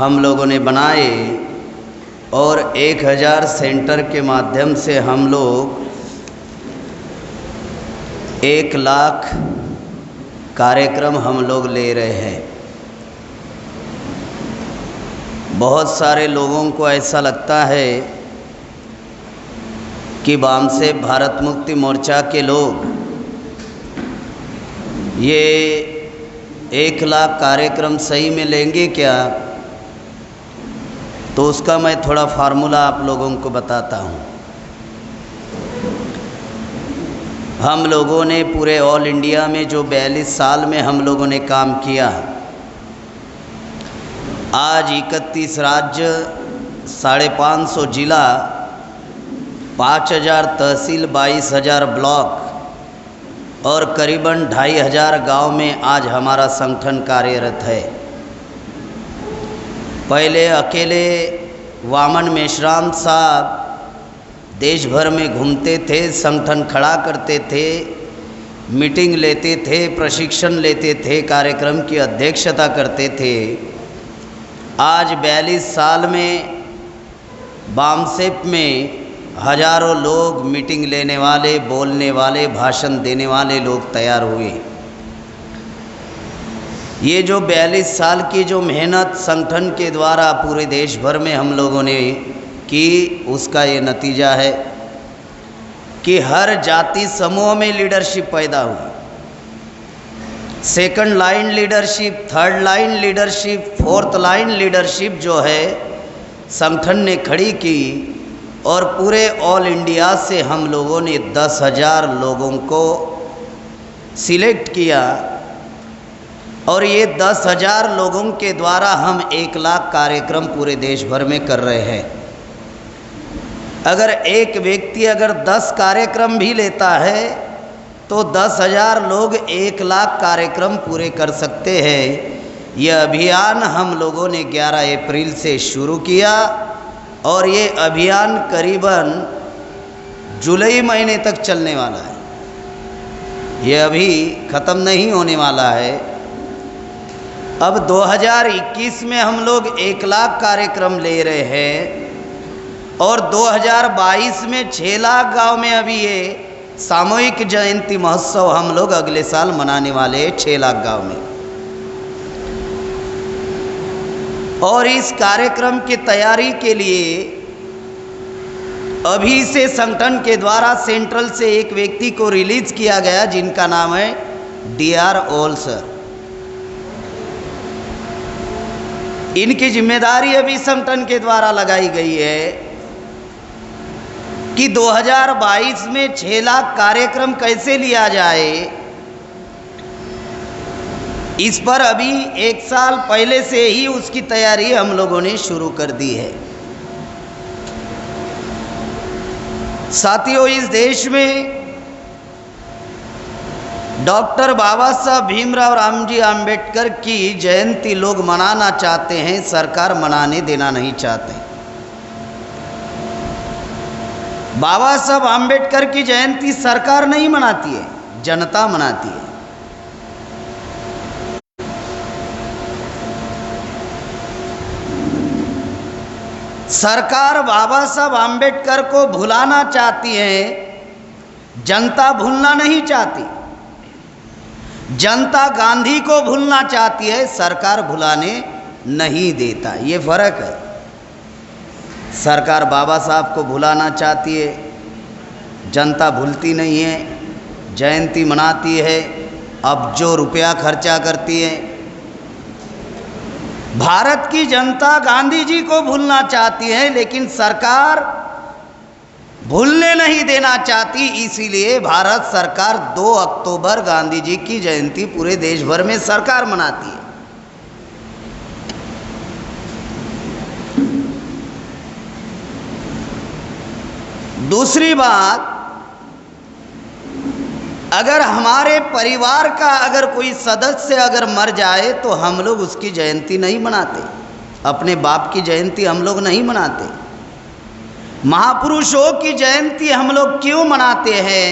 हम लोगों ने बनाए और 1000 सेंटर के माध्यम से हम लोग 1 लाख कार्यक्रम हम लोग ले रहे हैं। बहुत सारे लोगों को ऐसा लगता है कि वामसे भारत मुक्ति मोर्चा के लोग ये 1 लाख कार्यक्रम सही में लेंगे क्या? तो उसका मैं थोड़ा फार्मूला आप लोगों को बताता हूँ। हम लोगों ने पूरे ऑल इंडिया में जो 42 साल में हम लोगों ने काम किया, आज 31 राज्य, 550 जिला, 5000 तहसील, 22000 ब्लॉक और करीबन 2500 गांव में आज हमारा संगठन कार्यरत है। पहले अकेले वामन मेश्राम साहब देश भर में घूमते थे, संगठन खड़ा करते थे, मीटिंग लेते थे, प्रशिक्षण लेते थे, कार्यक्रम की अध्यक्षता करते थे। आज 42 साल में बामसेप में हजारों लोग, मीटिंग लेने वाले, बोलने वाले, भाषण देने वाले लोग तैयार हुए। ये जो 42 साल की जो मेहनत संगठन के द्वारा पूरे देश भर में हम लोगों ने की, उसका ये नतीजा है कि हर जाति समूह में लीडरशिप पैदा हुई। Second line leadership, third line leadership, fourth line leadership जो है संगठन ने खड़ी की और पूरे ऑल इंडिया से हम लोगों ने 10,000 लोगों को सिलेक्ट किया और ये 10,000 लोगों के द्वारा हम 1 लाख कार्यक्रम पूरे देश भर में कर रहे हैं। अगर एक व्यक्ति अगर 10 कार्यक्रम भी लेता है तो 10,000 लोग 1 लाख कार्यक्रम पूरे कर सकते हैं। यह अभियान हम लोगों ने 11 अप्रैल से शुरू किया और ये अभियान करीबन जुलाई महीने तक चलने वाला है। ये अभी ख़त्म नहीं होने वाला है। अब 2021 में हम लोग 1 लाख कार्यक्रम ले रहे हैं और 2022 में 6 लाख गांव में अभी ये सामूहिक जयंती महोत्सव हम लोग अगले साल मनाने वाले हैं 6 लाख गांव में। और इस कार्यक्रम की तैयारी के लिए अभी से संगठन के द्वारा सेंट्रल से एक व्यक्ति को रिलीज किया गया जिनका नाम है DR ओल सर। इनकी जिम्मेदारी अभी संगठन के द्वारा लगाई गई है कि 2022 में 6 लाख कार्यक्रम कैसे लिया जाए। इस पर अभी 1 साल पहले से ही उसकी तैयारी हम लोगों ने शुरू कर दी है। साथियों, इस देश में डॉक्टर बाबा साहब भीमराव रामजी आम्बेडकर की जयंती लोग मनाना चाहते हैं, सरकार मनाने देना नहीं चाहते। बाबा साहब आम्बेडकर की जयंती सरकार नहीं मनाती है, जनता मनाती है। सरकार बाबा साहब आम्बेडकर को भुलाना चाहती है, जनता भूलना नहीं चाहती। जनता गांधी को भूलना चाहती है, सरकार भुलाने नहीं देता। ये फर्क है। सरकार बाबा साहब को भुलाना चाहती है, जनता भूलती नहीं है, जयंती मनाती है, अब जो रुपया खर्चा करती है। भारत की जनता गांधी जी को भूलना चाहती है लेकिन सरकार भूलने नहीं देना चाहती। इसीलिए भारत सरकार 2 अक्टूबर गांधी जी की जयंती पूरे देश भर में सरकार मनाती है। दूसरी बात, अगर हमारे परिवार का अगर कोई सदस्य अगर मर जाए तो हम लोग उसकी जयंती नहीं मनाते, अपने बाप की जयंती हम लोग नहीं मनाते। महापुरुषों की जयंती हम लोग क्यों मनाते हैं,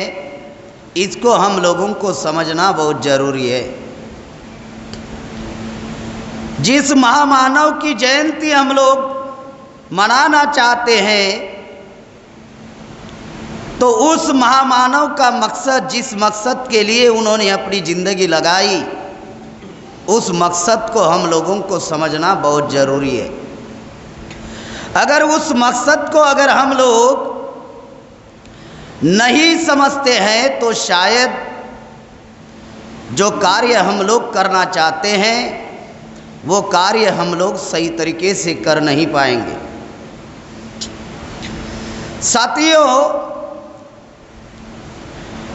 इसको हम लोगों को समझना बहुत जरूरी है। जिस महामानव की जयंती हम लोग मनाना चाहते हैं, तो उस महामानव का मकसद, जिस मकसद के लिए उन्होंने अपनी ज़िंदगी लगाई, उस मकसद को हम लोगों को समझना बहुत ज़रूरी है। अगर उस मकसद को अगर हम लोग नहीं समझते हैं तो शायद जो कार्य हम लोग करना चाहते हैं वो कार्य हम लोग सही तरीके से कर नहीं पाएंगे। साथियों,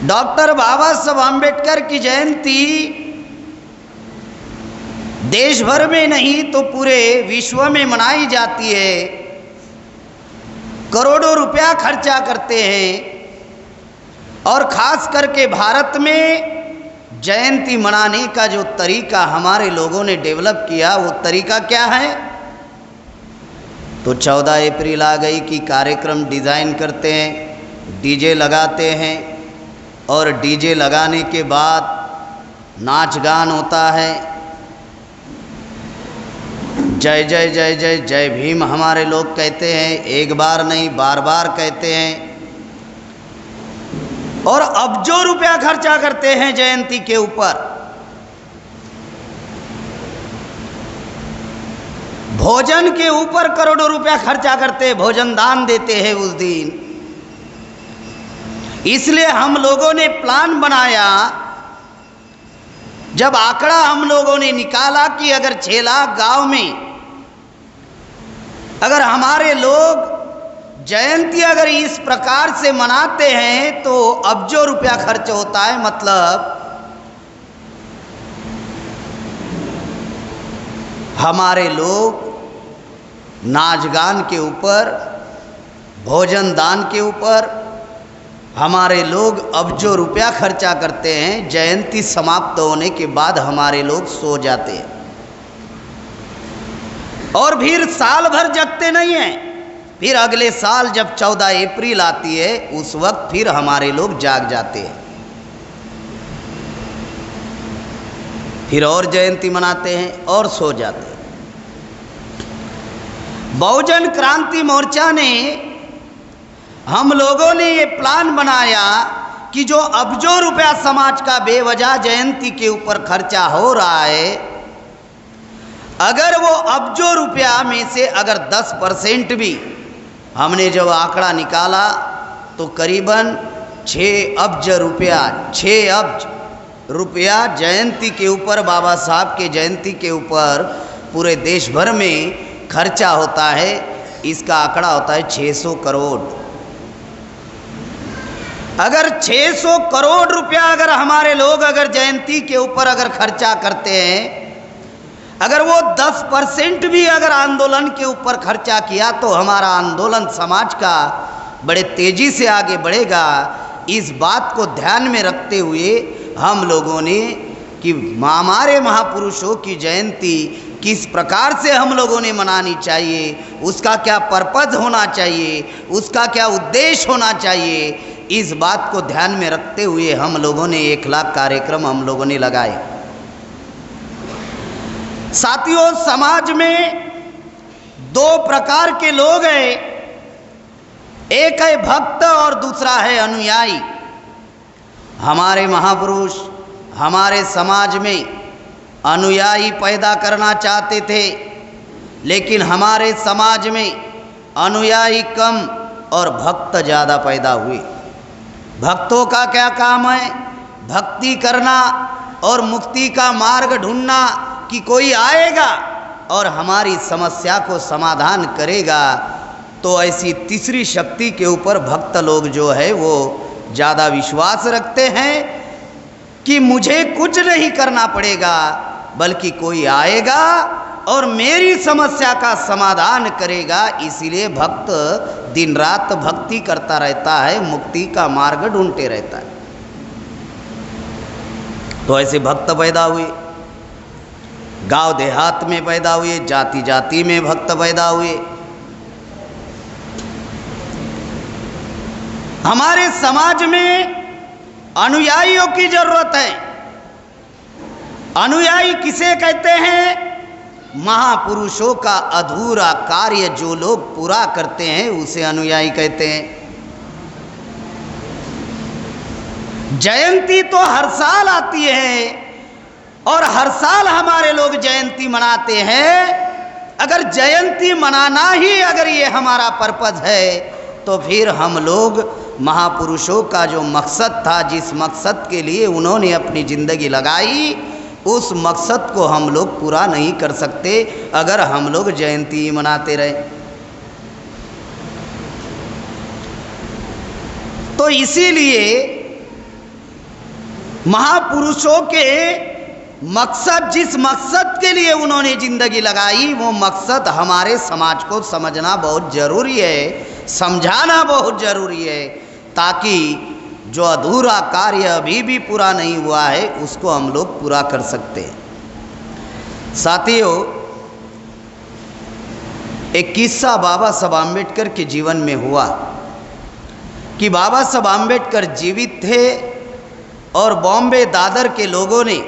डॉक्टर बाबा साहब आम्बेडकर की जयंती देश भर में नहीं तो पूरे विश्व में मनाई जाती है। करोड़ों रुपया खर्चा करते हैं और खास करके भारत में जयंती मनाने का जो तरीका हमारे लोगों ने डेवलप किया, वो तरीका क्या है? तो 14 अप्रैल आ गई कि कार्यक्रम डिज़ाइन करते हैं, डीजे लगाते हैं और डीजे लगाने के बाद नाच गान होता है। जय जय जय जय जय भीम हमारे लोग कहते हैं, एक बार नहीं बार बार कहते हैं, और अब्जों रुपया खर्चा करते हैं जयंती के ऊपर। भोजन के ऊपर करोड़ों रुपया खर्चा करते हैं, भोजन दान देते हैं उस दिन। इसलिए हम लोगों ने प्लान बनाया, जब आंकड़ा हम लोगों ने निकाला कि अगर 6 लाख गांव में अगर हमारे लोग जयंती अगर इस प्रकार से मनाते हैं तो अब्जों रुपया खर्च होता है। मतलब हमारे लोग नाच गान के ऊपर, भोजन दान के ऊपर हमारे लोग अब्जों रुपया खर्चा करते हैं। जयंती समाप्त होने के बाद हमारे लोग सो जाते हैं और फिर साल भर जगते नहीं हैं। फिर अगले साल जब 14 अप्रैल आती है उस वक्त फिर हमारे लोग जाग जाते हैं, फिर और जयंती मनाते हैं और सो जाते हैं। बहुजन क्रांति मोर्चा ने, हम लोगों ने ये प्लान बनाया कि जो अब्जों रुपया समाज का बेवजह जयंती के ऊपर खर्चा हो रहा है, अगर वो अब्जों रुपया में से अगर 10% भी, हमने जब आंकड़ा निकाला तो करीबन 6 अब्ज रुपया, 6 अब्ज रुपया जयंती के ऊपर, बाबा साहब के जयंती के ऊपर पूरे देश भर में खर्चा होता है। इसका आंकड़ा होता है 600 करोड़। अगर 600 करोड़ रुपया अगर हमारे लोग अगर जयंती के ऊपर अगर खर्चा करते हैं, अगर वो 10% भी अगर आंदोलन के ऊपर खर्चा किया तो हमारा आंदोलन समाज का बड़े तेजी से आगे बढ़ेगा। इस बात को ध्यान में रखते हुए हम लोगों ने कि हमारे महापुरुषों की जयंती किस प्रकार से हम लोगों ने मनानी चाहिए, उसका क्या पर्पज होना चाहिए, उसका क्या उद्देश्य होना चाहिए, इस बात को ध्यान में रखते हुए हम लोगों ने 1 लाख कार्यक्रम हम लोगों ने लगाए। साथियों, समाज में 2 प्रकार के लोग हैं, एक है भक्त और दूसरा है अनुयायी। हमारे महापुरुष हमारे समाज में अनुयायी पैदा करना चाहते थे, लेकिन हमारे समाज में अनुयायी कम और भक्त ज़्यादा पैदा हुए। भक्तों का क्या काम है? भक्ति करना और मुक्ति का मार्ग ढूंढना कि कोई आएगा और हमारी समस्या को समाधान करेगा। तो ऐसी तीसरी शक्ति के ऊपर भक्त लोग जो है वो ज़्यादा विश्वास रखते हैं कि मुझे कुछ नहीं करना पड़ेगा, बल्कि कोई आएगा और मेरी समस्या का समाधान करेगा। इसीलिए भक्त दिन रात भक्ति करता रहता है, मुक्ति का मार्ग ढूंढते रहता है। तो ऐसे भक्त पैदा हुए, गांव देहात में पैदा हुए, जाति जाति में भक्त पैदा हुए। हमारे समाज में अनुयायियों की जरूरत है। अनुयायी किसे कहते हैं? महापुरुषों का अधूरा कार्य जो लोग पूरा करते हैं उसे अनुयायी कहते हैं। जयंती तो हर साल आती है और हर साल हमारे लोग जयंती मनाते हैं। अगर जयंती मनाना ही अगर ये हमारा पर्पज है तो फिर हम लोग महापुरुषों का जो मकसद था, जिस मकसद के लिए उन्होंने अपनी ज़िंदगी लगाई, उस मकसद को हम लोग पूरा नहीं कर सकते अगर हम लोग जयंती मनाते रहे। तो इसीलिए महापुरुषों के मकसद, जिस मकसद के लिए उन्होंने ज़िंदगी लगाई, वो मकसद हमारे समाज को समझना बहुत ज़रूरी है, समझाना बहुत ज़रूरी है, ताकि जो अधूरा कार्य अभी भी पूरा नहीं हुआ है उसको हम लोग पूरा कर सकते हैं। साथियों, एक किस्सा बाबा साहब आम्बेडकर के जीवन में हुआ कि बाबा साहब आम्बेडकर जीवित थे और बॉम्बे दादर के लोगों ने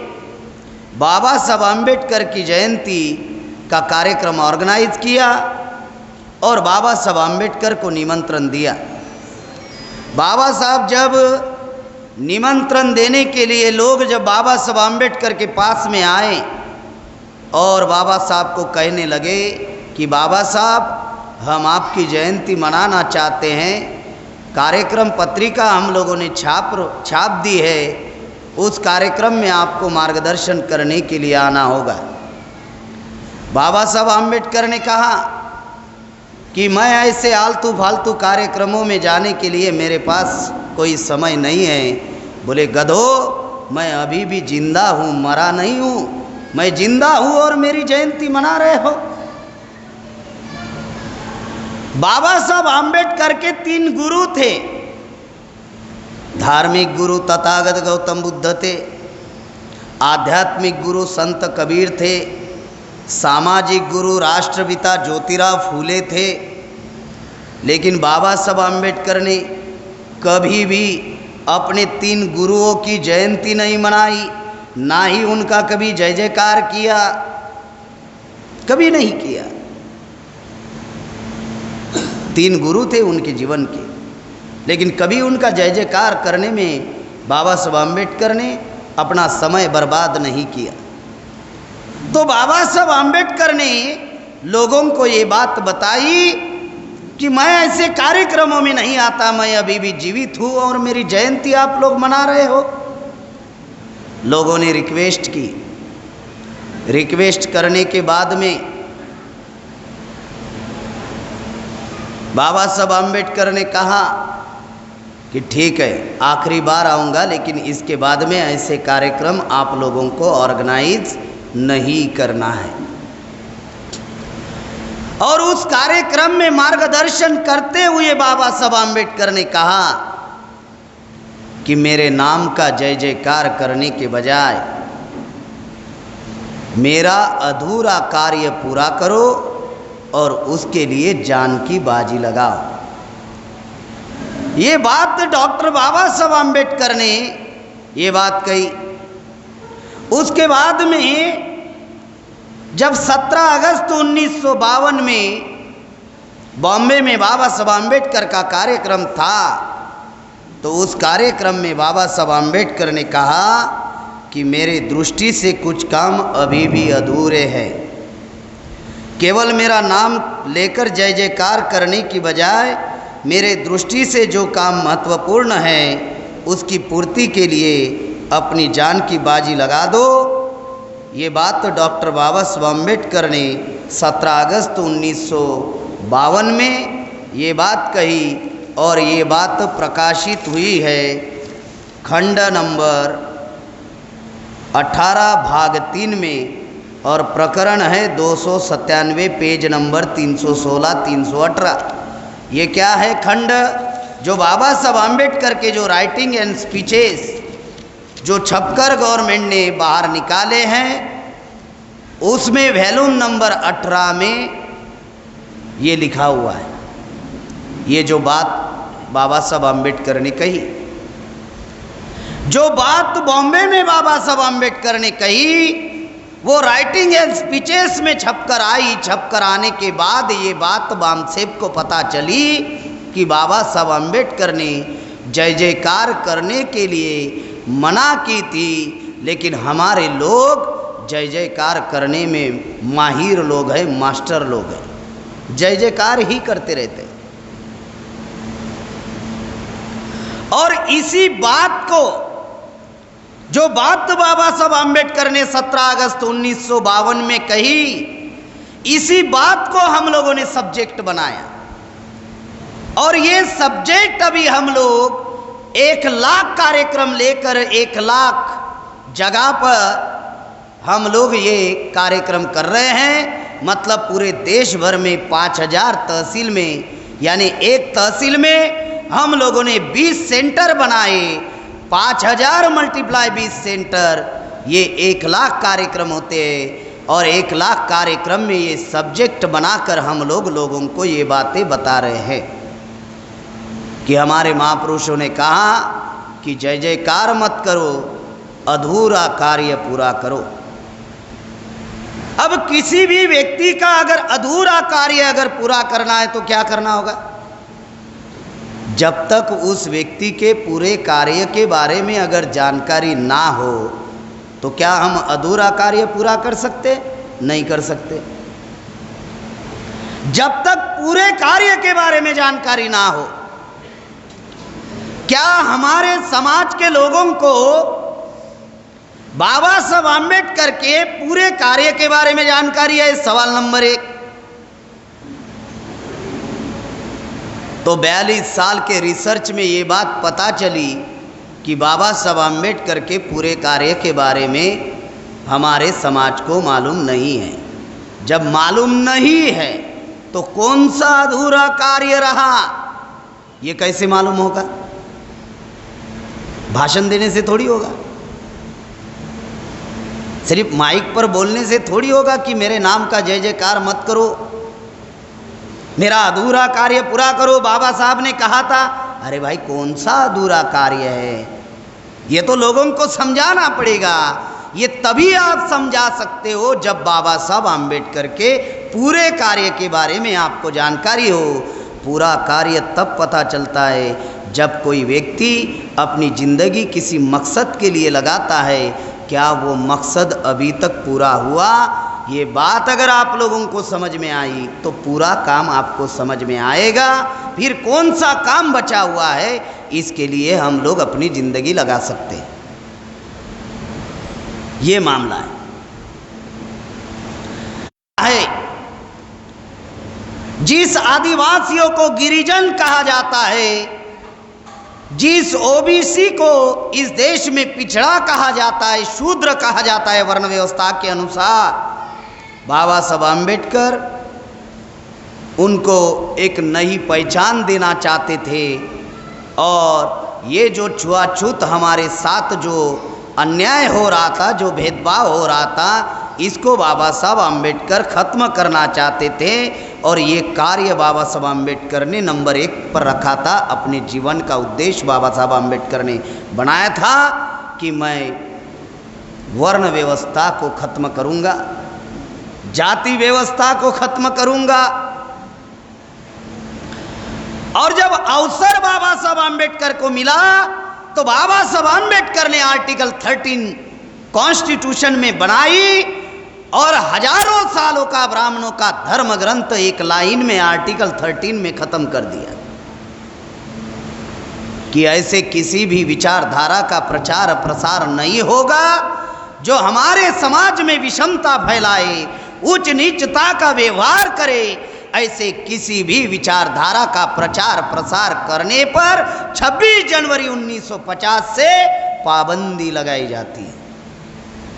बाबा साहब आम्बेडकर की जयंती का कार्यक्रम ऑर्गेनाइज किया और बाबा साहब आम्बेडकर को निमंत्रण दिया। बाबा साहब जब निमंत्रण देने के लिए लोग जब बाबा साहब आम्बेडकर के पास में आए और बाबा साहब को कहने लगे कि बाबा साहब, हम आपकी जयंती मनाना चाहते हैं, कार्यक्रम पत्रिका हम लोगों ने छाप दी है, उस कार्यक्रम में आपको मार्गदर्शन करने के लिए आना होगा। बाबा साहब आम्बेडकर ने कहा कि मैं ऐसे आलतू फालतू कार्यक्रमों में जाने के लिए मेरे पास कोई समय नहीं है। बोले, गधो, मैं अभी भी जिंदा हूँ, मरा नहीं हूँ, मैं जिंदा हूँ और मेरी जयंती मना रहे हो। बाबा साहब आम्बेडकर के 3 गुरु थे। धार्मिक गुरु तथागत गौतम बुद्ध थे, आध्यात्मिक गुरु संत कबीर थे, सामाजिक गुरु राष्ट्रपिता ज्योतिराव फूले थे। लेकिन बाबा साहब आम्बेडकर ने कभी भी अपने 3 गुरुओं की जयंती नहीं मनाई, ना ही उनका कभी जय जयकार किया, कभी नहीं किया। 3 गुरु थे उनके जीवन के, लेकिन कभी उनका जय जयकार करने में बाबा साहब आम्बेडकर ने अपना समय बर्बाद नहीं किया। तो बाबा साहब आम्बेडकर ने लोगों को ये बात बताई कि मैं ऐसे कार्यक्रमों में नहीं आता, मैं अभी भी जीवित हूँ और मेरी जयंती आप लोग मना रहे हो। लोगों ने रिक्वेस्ट की। रिक्वेस्ट करने के बाद में बाबा साहब आम्बेडकर ने कहा कि ठीक है, आखिरी बार आऊँगा, लेकिन इसके बाद में ऐसे कार्यक्रम आप लोगों को ऑर्गेनाइज नहीं करना है। और उस कार्यक्रम में मार्गदर्शन करते हुए बाबा साहब आम्बेडकर ने कहा कि मेरे नाम का जय जयकार करने के बजाय मेरा अधूरा कार्य पूरा करो और उसके लिए जान की बाजी लगाओ। ये बात डॉक्टर बाबा साहब आम्बेडकर ने ये बात कही। उसके बाद में जब 17 अगस्त 1952 में बॉम्बे में बाबा साहब आम्बेडकर का कार्यक्रम था, तो उस कार्यक्रम में बाबा साहब आम्बेडकर ने कहा कि मेरे दृष्टि से कुछ काम अभी भी अधूरे हैं। केवल मेरा नाम लेकर जय जयकार करने की बजाय मेरे दृष्टि से जो काम महत्वपूर्ण है उसकी पूर्ति के लिए अपनी जान की बाजी लगा दो। ये बात डॉक्टर बाबा साहब आम्बेडकर ने 17 अगस्त 1952 में ये बात कही और ये बात प्रकाशित हुई है खंड नंबर 18 भाग 3 में और प्रकरण है 297 पेज नंबर 316-318। ये क्या है खंड? जो बाबा साहब आम्बेडकर के जो राइटिंग एंड स्पीचेस जो छपकर गवर्नमेंट ने बाहर निकाले हैं, उसमें वॉल्यूम नंबर 18 में ये लिखा हुआ है। ये जो बात बाबा साहब आम्बेडकर ने कही, जो बात बॉम्बे में बाबा साहब आम्बेडकर ने कही, वो राइटिंग एंड स्पीचेस में छपकर आई। छपकर आने के बाद ये बात बामसेब को पता चली कि बाबा साहब अम्बेडकर ने जय जयकार करने के लिए मना की थी, लेकिन हमारे लोग जय जयकार करने में माहिर लोग हैं, मास्टर लोग हैं, जय जयकार ही करते रहते हैं। और इसी बात को, जो बात बाबा साहब अम्बेडकर ने 17 अगस्त 1952 में कही, इसी बात को हम लोगों ने सब्जेक्ट बनाया। और ये सब्जेक्ट अभी हम लोग 1 लाख कार्यक्रम लेकर 1 लाख जगह पर हम लोग ये कार्यक्रम कर रहे हैं। मतलब पूरे देश भर में 5000 तहसील में, यानी एक तहसील में हम लोगों ने 20 सेंटर बनाए। 5000 मल्टीप्लाई 20 सेंटर, ये 1 लाख कार्यक्रम होते हैं। और 1 लाख कार्यक्रम में ये सब्जेक्ट बनाकर हम लोग लोगों को ये बातें बता रहे हैं कि हमारे महापुरुषों ने कहा कि जय जयकार मत करो, अधूरा कार्य पूरा करो। अब किसी भी व्यक्ति का अगर अधूरा कार्य अगर पूरा करना है तो क्या करना होगा? जब तक उस व्यक्ति के पूरे कार्य के बारे में अगर जानकारी ना हो तो क्या हम अधूरा कार्य पूरा कर सकते? नहीं कर सकते। जब तक पूरे कार्य के बारे में जानकारी ना हो, क्या हमारे समाज के लोगों को बाबा साहब अम्बेडकर के पूरे कार्य के बारे में जानकारी है? सवाल नंबर 1। तो 42 साल के रिसर्च में ये बात पता चली कि बाबा साहब अम्बेडकर के पूरे कार्य के बारे में हमारे समाज को मालूम नहीं है। जब मालूम नहीं है तो कौन सा अधूरा कार्य रहा, ये कैसे मालूम होगा? भाषण देने से थोड़ी होगा, सिर्फ माइक पर बोलने से थोड़ी होगा कि मेरे नाम का जय जयकार मत करो, मेरा अधूरा कार्य पूरा करो, बाबा साहब ने कहा था। अरे भाई, कौन सा अधूरा कार्य है? ये तो लोगों को समझाना पड़ेगा। ये तभी आप समझा सकते हो जब बाबा साहब अम्बेडकर के पूरे कार्य के बारे में आपको जानकारी हो। पूरा कार्य तब पता चलता है जब कोई व्यक्ति अपनी जिंदगी किसी मकसद के लिए लगाता है। क्या वो मकसद अभी तक पूरा हुआ? ये बात अगर आप लोगों को समझ में आई तो पूरा काम आपको समझ में आएगा। फिर कौन सा काम बचा हुआ है, इसके लिए हम लोग अपनी जिंदगी लगा सकते हैं। ये मामला है। जिस आदिवासियों को गिरिजन कहा जाता है, जिस ओबीसी को इस देश में पिछड़ा कहा जाता है, शूद्र कहा जाता है वर्ण व्यवस्था के अनुसार, बाबा साहब अम्बेडकर उनको एक नई पहचान देना चाहते थे। और ये जो छुआछूत हमारे साथ जो अन्याय हो रहा था, जो भेदभाव हो रहा था, इसको बाबा साहब अम्बेडकर खत्म करना चाहते थे। और ये कार्य बाबा साहब अम्बेडकर ने नंबर 1 पर रखा था। अपने जीवन का उद्देश्य बाबा साहब अम्बेडकर ने बनाया था कि मैं वर्ण व्यवस्था को खत्म करूंगा, जाति व्यवस्था को खत्म करूंगा। और जब अवसर बाबा साहब अम्बेडकर को मिला तो बाबा साहब अम्बेडकर ने आर्टिकल 13 कॉन्स्टिट्यूशन में बनाई और हजारों सालों का ब्राह्मणों का धर्म ग्रंथ एक लाइन में आर्टिकल 13 में खत्म कर दिया कि ऐसे किसी भी विचारधारा का प्रचार प्रसार नहीं होगा जो हमारे समाज में विषमता फैलाए, उच्च नीचता का व्यवहार करे। ऐसे किसी भी विचारधारा का प्रचार प्रसार करने पर 26 जनवरी 1950 से पाबंदी लगाई जाती है।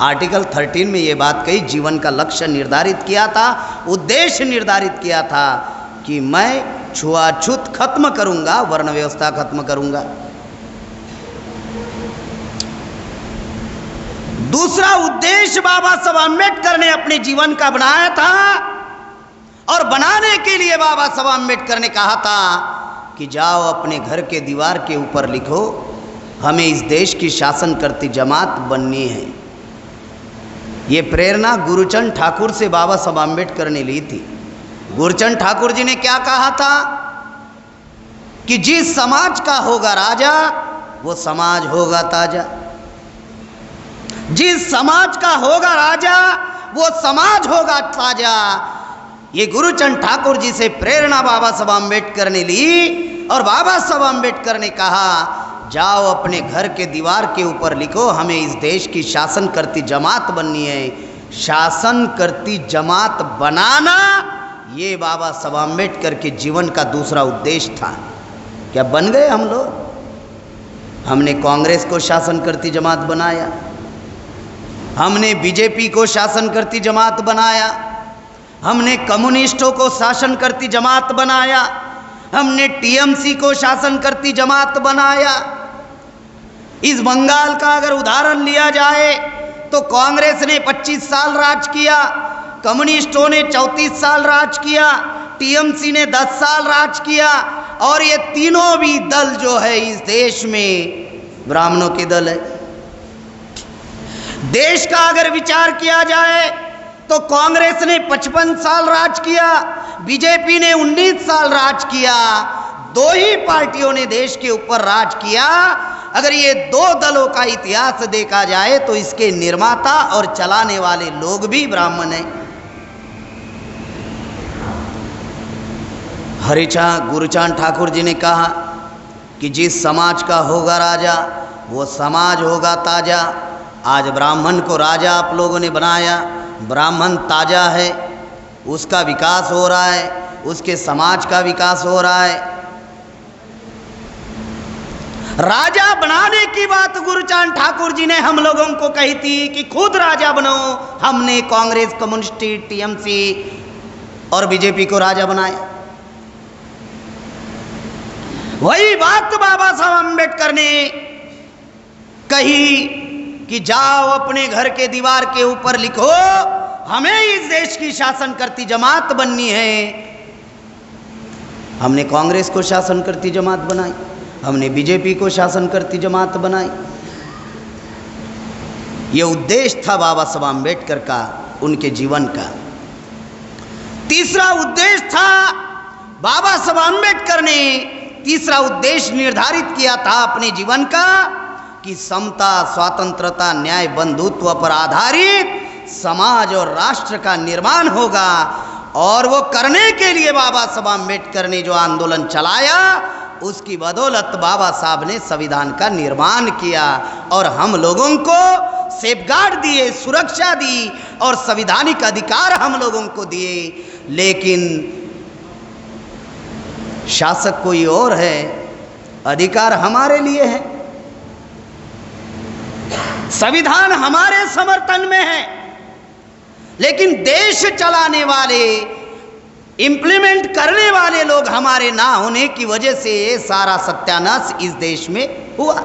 आर्टिकल 13 में ये बात कही, जीवन का लक्ष्य निर्धारित किया था, उद्देश्य निर्धारित किया था कि मैं छुआछूत खत्म करूंगा, वर्ण व्यवस्था खत्म करूंगा। दूसरा उद्देश्य बाबा साहब अम्बेडकर ने अपने जीवन का बनाया था और बनाने के लिए बाबा साहब अम्बेडकर ने कहा था कि जाओ अपने घर के दीवार के ऊपर लिखो, हमें इस देश की शासन करती जमात बननी है। ये प्रेरणा गुरुचंद ठाकुर से बाबा साहब आम्बेडकर ने ली थी। गुरुचंद ठाकुर जी ने क्या कहा था कि जिस समाज का होगा राजा वो समाज होगा ताजा। जिस समाज का होगा राजा वो समाज होगा ताजा। ये गुरुचंद ठाकुर जी से प्रेरणा बाबा साहब आम्बेडकर ने ली और बाबा साहब आम्बेडकर ने कहा जाओ अपने घर के दीवार के ऊपर लिखो हमें इस देश की शासन करती जमात बननी है। शासन करती जमात बनाना ये बाबा साहब आम्बेडकर के जीवन का दूसरा उद्देश्य था। क्या बन गए हम लोग? हमने कांग्रेस को शासन करती जमात बनाया, हमने बीजेपी को शासन करती जमात बनाया, हमने कम्युनिस्टों को शासन करती जमात बनाया, हमने टीएमसी को शासन करती जमात बनाया। इस बंगाल का अगर उदाहरण लिया जाए तो कांग्रेस ने 25 साल राज किया, कम्युनिस्टों ने 34 साल राज किया, टीएमसी ने 10 साल राज किया और ये तीनों भी दल जो है इस देश में ब्राह्मणों के दल है। देश का अगर विचार किया जाए तो कांग्रेस ने 55 साल राज किया, बीजेपी ने 19 साल राज किया। दो ही पार्टियों ने देश के ऊपर राज किया। अगर ये दो दलों का इतिहास देखा जाए तो इसके निर्माता और चलाने वाले लोग भी ब्राह्मण हैं। गुरुचंद ठाकुर जी ने कहा कि जिस समाज का होगा राजा वो समाज होगा ताजा। आज ब्राह्मण को राजा आप लोगों ने बनाया, ब्राह्मण ताजा है, उसका विकास हो रहा है, उसके समाज का विकास हो रहा है। राजा बनाने की बात गुरुचंद ठाकुर जी ने हम लोगों को कही थी कि खुद राजा बनो। हमने कांग्रेस, कम्युनिस्ट, टीएमसी और बीजेपी को राजा बनाया। वही बात बाबा साहब आम्बेडकर ने कही कि जाओ अपने घर के दीवार के ऊपर लिखो हमें इस देश की शासन करती जमात बननी है। हमने कांग्रेस को शासन करती जमात बनाई, हमने बीजेपी को शासन करती जमात बनाई। यह उद्देश्य था बाबा साहब आम्बेडकर का, उनके जीवन का। तीसरा उद्देश्य था बाबा साहब आम्बेडकर ने तीसरा उद्देश्य निर्धारित किया था अपने जीवन का कि समता, स्वतंत्रता, न्याय, बंधुत्व पर आधारित समाज और राष्ट्र का निर्माण होगा। और वो करने के लिए बाबा साहब आम्बेडकर ने जो आंदोलन चलाया उसकी बदौलत बाबा साहब ने संविधान का निर्माण किया और हम लोगों को सेफगार्ड दिए, सुरक्षा दी और संवैधानिक अधिकार हम लोगों को दिए। लेकिन शासक कोई और है, अधिकार हमारे लिए है, संविधान हमारे समर्थन में है, लेकिन देश चलाने वाले, इंप्लीमेंट करने वाले लोग हमारे ना होने की वजह से ये सारा सत्यानाश इस देश में हुआ।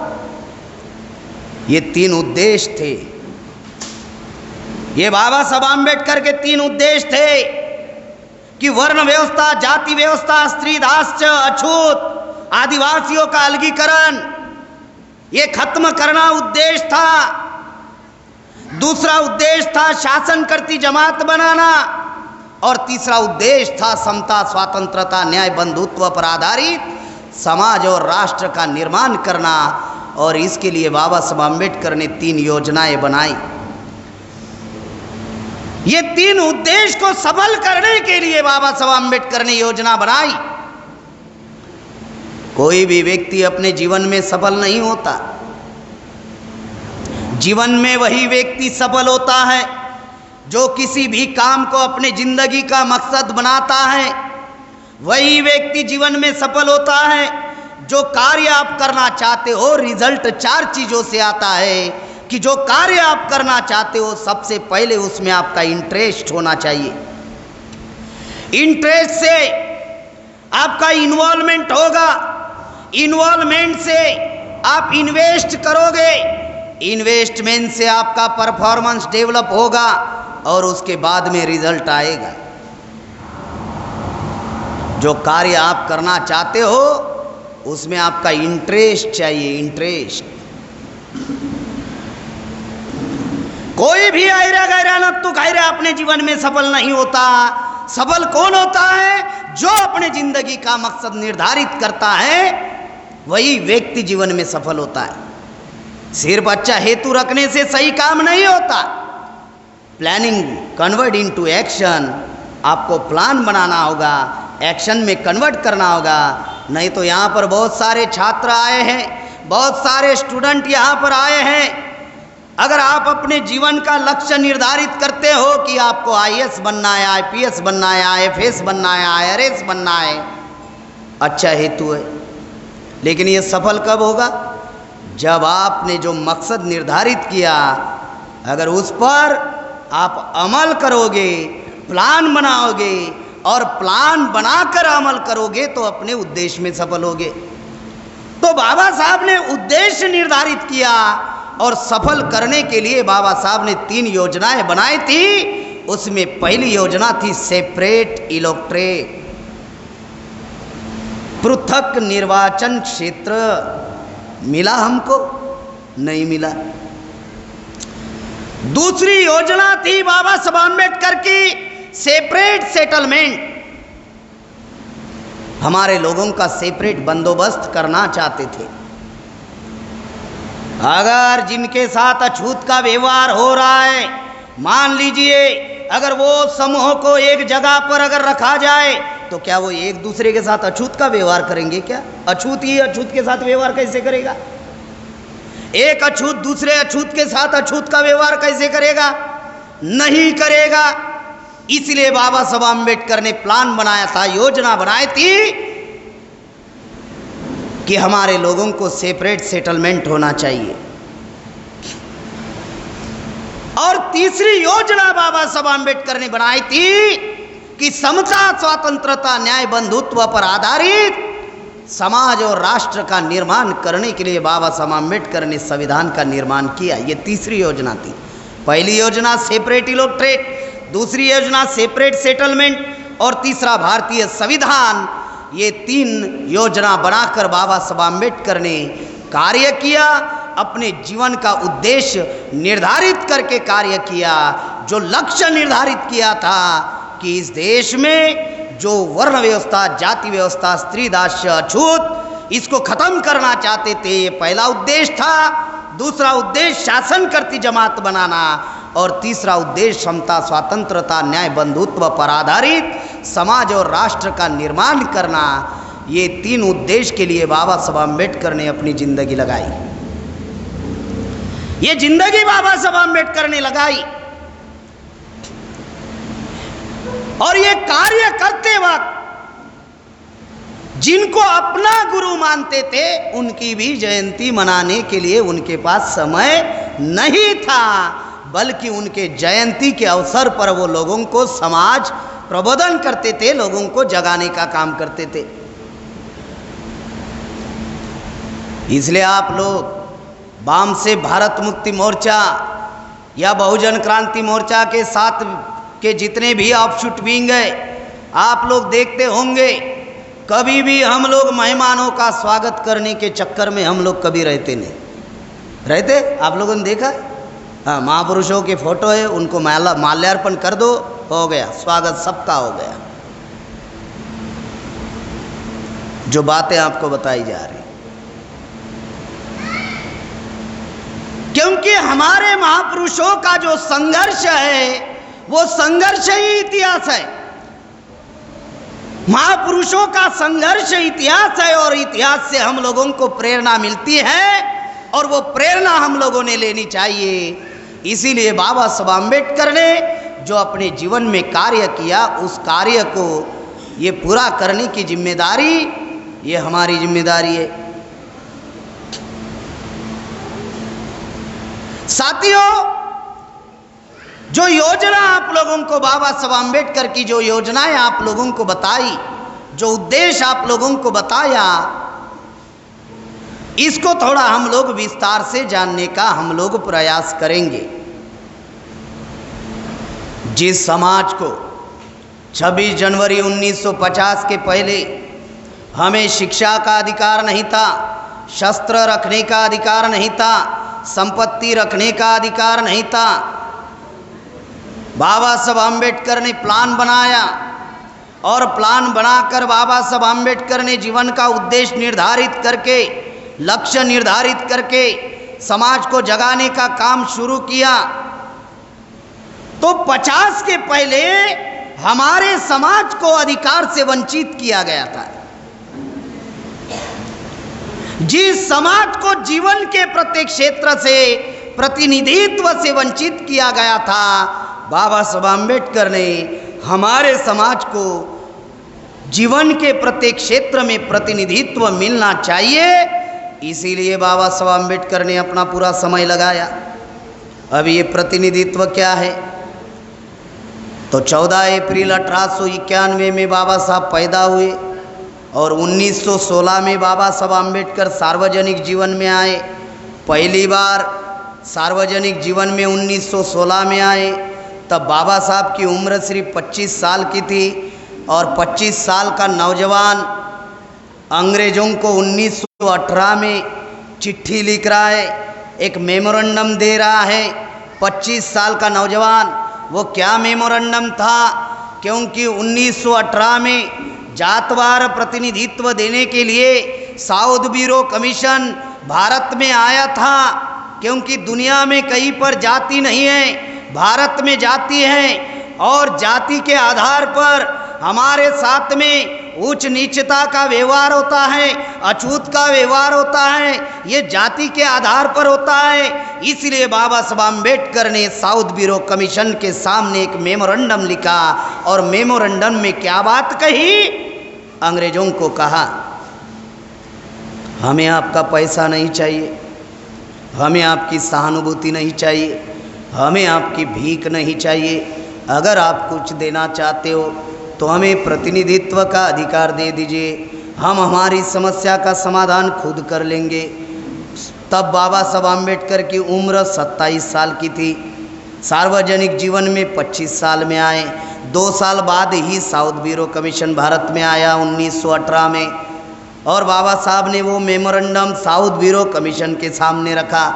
ये तीन उद्देश्य थे, ये बाबा साहब आम्बेडकर के तीन उद्देश्य थे कि वर्ण व्यवस्था, जाति व्यवस्था, स्त्री दास्य अछूत, आदिवासियों का अलगीकरण, ये खत्म करना उद्देश्य था। दूसरा उद्देश्य था शासन करती जमात बनाना और तीसरा उद्देश्य था समता, स्वतंत्रता, न्याय, बंधुत्व पर आधारित समाज और राष्ट्र का निर्माण करना। और इसके लिए बाबा साहब आम्बेडकर ने तीन योजनाएं बनाई। ये तीन उद्देश्य को सफल करने के लिए बाबा साहब आम्बेडकर ने योजना बनाई। कोई भी व्यक्ति अपने जीवन में सफल नहीं होता। जीवन में वही व्यक्ति सफल होता है जो किसी भी काम को अपने जिंदगी का मकसद बनाता है। वही व्यक्ति जीवन में सफल होता है जो कार्य आप करना चाहते हो, रिजल्ट चार चीजों से आता है कि जो कार्य आप करना चाहते हो सबसे पहले उसमें आपका इंटरेस्ट होना चाहिए। इंटरेस्ट से आपका इन्वॉल्वमेंट होगा, इन्वॉल्वमेंट से आप इन्वेस्ट करोगे, इन्वेस्टमेंट से आपका परफॉर्मेंस डेवलप होगा और उसके बाद में रिजल्ट आएगा। जो कार्य आप करना चाहते हो उसमें आपका इंटरेस्ट चाहिए, इंटरेस्ट। कोई भी आयरा गैरा नत्तु गैरा अपने जीवन में सफल नहीं होता। सफल कौन होता है? जो अपने जिंदगी का मकसद निर्धारित करता है, वही व्यक्ति जीवन में सफल होता है। सिर्फ अच्छा हेतु रखने से सही काम नहीं होता। प्लानिंग कन्वर्ट इनटू एक्शन, आपको प्लान बनाना होगा, एक्शन में कन्वर्ट करना होगा। नहीं तो यहाँ पर बहुत सारे छात्र आए हैं, बहुत सारे स्टूडेंट यहाँ पर आए हैं। अगर आप अपने जीवन का लक्ष्य निर्धारित करते हो कि आपको आईएएस बनना है, आईपीएस बनना है, आईएफएस बनना है, आईआरएस बनना है, अच्छा हेतु है, लेकिन ये सफल कब होगा? जब आपने जो मकसद निर्धारित किया, अगर उस पर आप अमल करोगे, प्लान बनाओगे और प्लान बनाकर अमल करोगे तो अपने उद्देश्य में सफल होगे। तो बाबा साहब ने उद्देश्य निर्धारित किया और सफल करने के लिए बाबा साहब ने 3 योजनाएं बनाई थी। उसमें पहली योजना थी सेपरेट इलेक्टोरेट, पृथक निर्वाचन क्षेत्र। मिला हमको? नहीं मिला। दूसरी योजना थी बाबा साहब अम्बेडकर की सेपरेट सेटलमेंट। हमारे लोगों का सेपरेट बंदोबस्त करना चाहते थे। अगर जिनके साथ अछूत का व्यवहार हो रहा है, मान लीजिए अगर वो समूह को एक जगह पर अगर रखा जाए तो क्या वो एक दूसरे के साथ अछूत का व्यवहार करेंगे? क्या अछूत ही अछूत के साथ व्यवहार कैसे करेगा? एक अछूत दूसरे अछूत के साथ अछूत का व्यवहार कैसे करेगा? नहीं करेगा। इसलिए बाबा साहब अम्बेडकर ने प्लान बनाया था, योजना बनाई थी कि हमारे लोगों को सेपरेट सेटलमेंट होना चाहिए। और तीसरी योजना बाबा साहब अम्बेडकर ने बनाई थी कि समता, स्वतंत्रता, न्याय, बंधुत्व पर आधारित समाज और राष्ट्र का निर्माण करने के लिए बाबा साहब अम्बेडकर ने संविधान का निर्माण किया। ये तीसरी योजना थी। पहली योजना सेपरेट इलेक्टोरेट, दूसरी योजना सेपरेट सेटलमेंट और तीसरा भारतीय संविधान। ये 3 योजना बनाकर बाबा साहब अम्बेडकर ने कार्य किया। अपने जीवन का उद्देश्य निर्धारित करके कार्य किया। जो लक्ष्य निर्धारित किया था कि इस देश में जो वर्ण व्यवस्था, जाति व्यवस्था, स्त्री दास्य, अछूत, इसको खत्म करना चाहते थे, ये पहला उद्देश्य था। दूसरा उद्देश्य शासन करती जमात बनाना और तीसरा उद्देश्य समता, स्वतंत्रता, न्याय, बंधुत्व पर आधारित समाज और राष्ट्र का निर्माण करना। ये 3 उद्देश्य के लिए बाबा साहब अम्बेडकर ने अपनी जिंदगी लगाई। ये जिंदगी बाबा साहब अम्बेडकर ने लगाई और ये कार्य करते वक्त जिनको अपना गुरु मानते थे उनकी भी जयंती मनाने के लिए उनके पास समय नहीं था, बल्कि उनके जयंती के अवसर पर वो लोगों को समाज प्रबोधन करते थे, लोगों को जगाने का काम करते थे। इसलिए आप लोग वाम से भारत मुक्ति मोर्चा या बहुजन क्रांति मोर्चा के साथ के जितने भी ऑफशूट विंग है, आप लोग देखते होंगे कभी भी हम लोग मेहमानों का स्वागत करने के चक्कर में हम लोग कभी रहते नहीं रहते। आप लोगों ने देखा? हाँ, महापुरुषों के फोटो है, उनको माल्यार्पण कर दो, हो गया, स्वागत सबका हो गया। जो बातें आपको बताई जा रही, क्योंकि हमारे महापुरुषों का जो संघर्ष है वो संघर्ष ही इतिहास है। महापुरुषों का संघर्ष इतिहास है और इतिहास से हम लोगों को प्रेरणा मिलती है और वो प्रेरणा हम लोगों ने लेनी चाहिए। इसीलिए बाबा साहब अम्बेडकर ने जो अपने जीवन में कार्य किया, उस कार्य को ये पूरा करने की जिम्मेदारी ये हमारी जिम्मेदारी है। साथियों, जो योजना आप लोगों को बाबा साहब अम्बेडकर की जो योजनाएं आप लोगों को बताई, जो उद्देश्य आप लोगों को बताया, इसको थोड़ा हम लोग विस्तार से जानने का हम लोग प्रयास करेंगे। जिस समाज को 26 जनवरी 1950 के पहले हमें शिक्षा का अधिकार नहीं था, शस्त्र रखने का अधिकार नहीं था, संपत्ति रखने का अधिकार नहीं था, बाबा साहब आम्बेडकर ने प्लान बनाया और प्लान बनाकर बाबा साहब आम्बेडकर ने जीवन का उद्देश्य निर्धारित करके, लक्ष्य निर्धारित करके समाज को जगाने का काम शुरू किया। तो 50 के पहले हमारे समाज को अधिकार से वंचित किया गया था। जिस समाज को जीवन के प्रत्येक क्षेत्र से, प्रतिनिधित्व से वंचित किया गया था, बाबा साहब आम्बेडकर ने हमारे समाज को जीवन के प्रत्येक क्षेत्र में प्रतिनिधित्व मिलना चाहिए, इसीलिए बाबा साहब आम्बेडकर ने अपना पूरा समय लगाया। अब ये प्रतिनिधित्व क्या है? तो 14 अप्रैल 1891 में बाबा साहब पैदा हुए और 1916 में बाबा साहब आम्बेडकर सार्वजनिक जीवन में आए। पहली बार सार्वजनिक जीवन में 1916 में आए, तब बाबा साहब की उम्र सिर्फ 25 साल की थी और 25 साल का नौजवान अंग्रेज़ों को 1918 में चिट्ठी लिख रहा है, एक मेमोरेंडम दे रहा है। 25 साल का नौजवान, वो क्या मेमोरेंडम था? क्योंकि 1918 में जातवार प्रतिनिधित्व देने के लिए साउथ ब्यूरो कमीशन भारत में आया था। क्योंकि दुनिया में कहीं पर जाति नहीं है, भारत में जाति है और जाति के आधार पर हमारे साथ में उच्च नीचता का व्यवहार होता है, अछूत का व्यवहार होता है, ये जाति के आधार पर होता है। इसलिए बाबा साहब आम्बेडकर ने साउथ ब्यूरो कमीशन के सामने एक मेमोरेंडम लिखा और मेमोरेंडम में क्या बात कही? अंग्रेजों को कहा, हमें आपका पैसा नहीं चाहिए, हमें आपकी सहानुभूति नहीं चाहिए, हमें आपकी भीख नहीं चाहिए। अगर आप कुछ देना चाहते हो तो हमें प्रतिनिधित्व का अधिकार दे दीजिए, हम हमारी समस्या का समाधान खुद कर लेंगे। तब बाबा साहब आम्बेडकर की उम्र 27 साल की थी, सार्वजनिक जीवन में 25 साल में आए। 2 साल बाद ही साउथ ब्यूरो कमीशन भारत में आया 1918 में, और बाबा साहब ने वो मेमोरेंडम साउथ ब्यूरो कमीशन के सामने रखा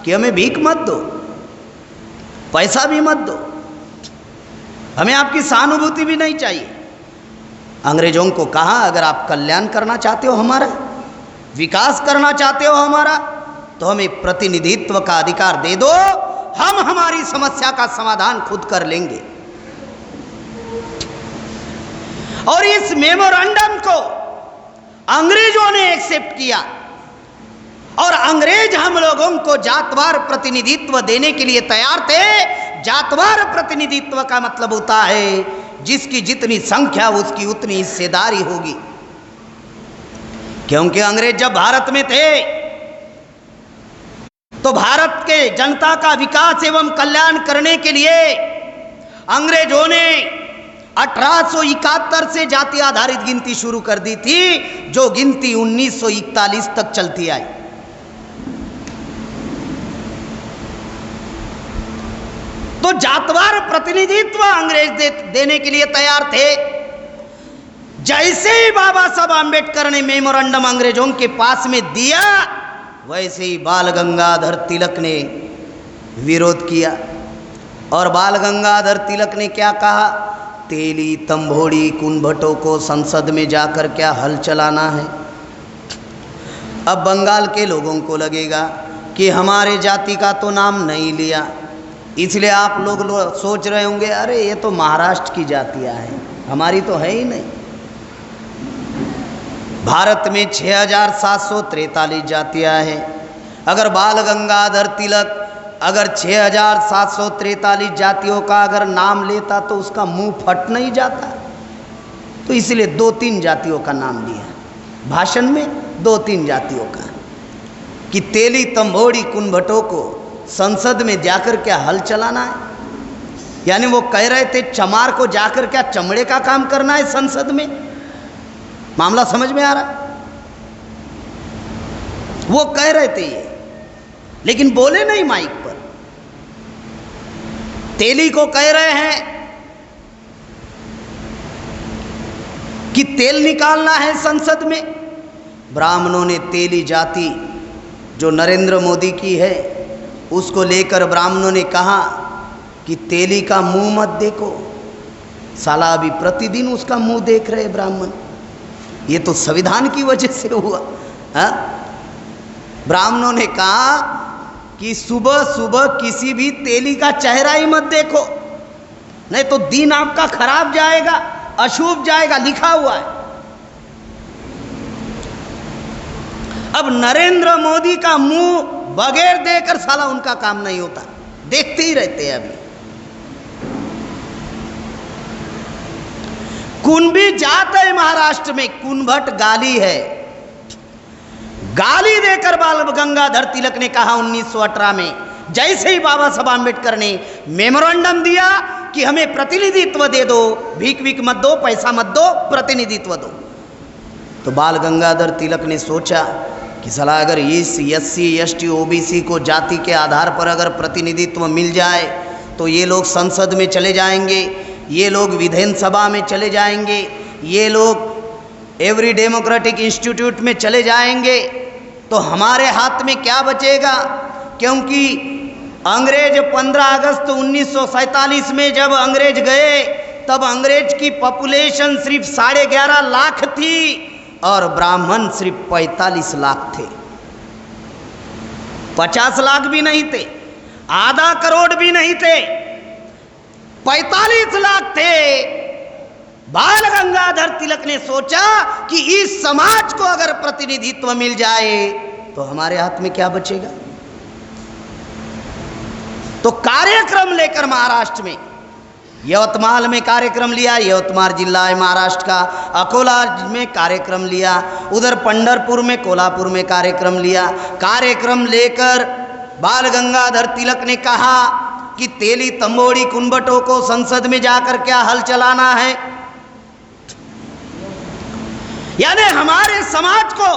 कि हमें भीख मत दो, पैसा भी मत दो, हमें आपकी सहानुभूति भी नहीं चाहिए। अंग्रेजों को कहा, अगर आप कल्याण करना चाहते हो हमारा, विकास करना चाहते हो हमारा, तो हमें प्रतिनिधित्व का अधिकार दे दो, हम हमारी समस्या का समाधान खुद कर लेंगे। और इस मेमोरेंडम को अंग्रेजों ने एक्सेप्ट किया और अंग्रेज हम लोगों को जातवार प्रतिनिधित्व देने के लिए तैयार थे। जातवार प्रतिनिधित्व का मतलब होता है जिसकी जितनी संख्या उसकी उतनी हिस्सेदारी होगी। क्योंकि अंग्रेज जब भारत में थे तो भारत के जनता का विकास एवं कल्याण करने के लिए अंग्रेजों ने 1871 से जाति आधारित गिनती शुरू कर दी थी, जो गिनती 1941 तक चलती आई। तो जातवार प्रतिनिधित्व अंग्रेज देने के लिए तैयार थे। जैसे ही बाबा साहब आम्बेडकर ने मेमोरेंडम अंग्रेजों के पास में दिया, वैसे ही बाल गंगाधर तिलक ने विरोध किया। और बाल गंगाधर तिलक ने क्या कहा? तेली तंभोड़ी कुनभटों को संसद में जाकर क्या हल चलाना है। अब बंगाल के लोगों को लगेगा कि हमारे जाति का तो नाम नहीं लिया, इसलिए आप लोग सोच रहे होंगे अरे ये तो महाराष्ट्र की जातियां हैं, हमारी तो है ही नहीं। भारत में 6743 जातियां हैं। अगर बाल गंगाधर तिलक अगर 6743 जातियों का अगर नाम लेता तो उसका मुंह फट नहीं जाता। तो इसलिए 2-3 जातियों का नाम लिया भाषण में, 2-3 जातियों का, कि तेली तंभोड़ी कुनभटों को संसद में जाकर क्या हल चलाना है। यानी वो कह रहे थे चमार को जाकर क्या चमड़े का काम करना है संसद में। मामला समझ में आ रहा? वो कह रहे थे ये, लेकिन बोले नहीं माइक पर। तेली को कह रहे हैं कि तेल निकालना है संसद में। ब्राह्मणों ने तेली जाति जो नरेंद्र मोदी की है उसको लेकर ब्राह्मणों ने कहा कि तेली का मुंह मत देखो। साला अभी प्रतिदिन उसका मुंह देख रहे ब्राह्मण। ये तो संविधान की वजह से हुआ। हाँ, ब्राह्मणों ने कहा कि सुबह सुबह किसी भी तेली का चेहरा ही मत देखो, नहीं तो दिन आपका खराब जाएगा, अशुभ जाएगा, लिखा हुआ है। अब नरेंद्र मोदी का मुंह बगैर देखकर साला उनका काम नहीं होता, देखते ही रहते हैं। अभी कुंभी जात है महाराष्ट्र में, कुंभट गाली है। गाली देकर बाल गंगाधर तिलक ने कहा 1918 में, जैसे ही बाबा साहब आम्बेडकर ने मेमोरेंडम दिया कि हमें प्रतिनिधित्व दे दो, भीख भीख मत दो, पैसा मत दो, प्रतिनिधित्व दो, तो बाल गंगाधर तिलक ने सोचा कि साला अगर इस SC ST OBC को जाति के आधार पर अगर प्रतिनिधित्व मिल जाए तो ये लोग संसद में चले जाएंगे, ये लोग विधानसभा में चले जाएंगे, ये लोग एवरी डेमोक्रेटिक इंस्टीट्यूट में चले जाएंगे, तो हमारे हाथ में क्या बचेगा? क्योंकि अंग्रेज 15 अगस्त 1947 में जब अंग्रेज गए तब अंग्रेज की पॉपुलेशन सिर्फ 11.5 लाख थी और ब्राह्मण सिर्फ 45 लाख थे। 50 लाख भी नहीं थे, आधा करोड़ भी नहीं थे, 45 लाख थे। बाल गंगाधर तिलक ने सोचा कि इस समाज को अगर प्रतिनिधित्व मिल जाए तो हमारे हाथ में क्या बचेगा। तो कार्यक्रम लेकर महाराष्ट्र में यवतमाल में कार्यक्रम लिया, यवतमाल जिला है महाराष्ट्र का, अकोला में कार्यक्रम लिया, उधर पंढरपुर में, कोल्हापुर में कार्यक्रम लिया। कार्यक्रम लेकर बाल गंगाधर तिलक ने कहा कि तेली तंबोड़ी कुंभटों को संसद में जाकर क्या हल चलाना है, यानी हमारे समाज को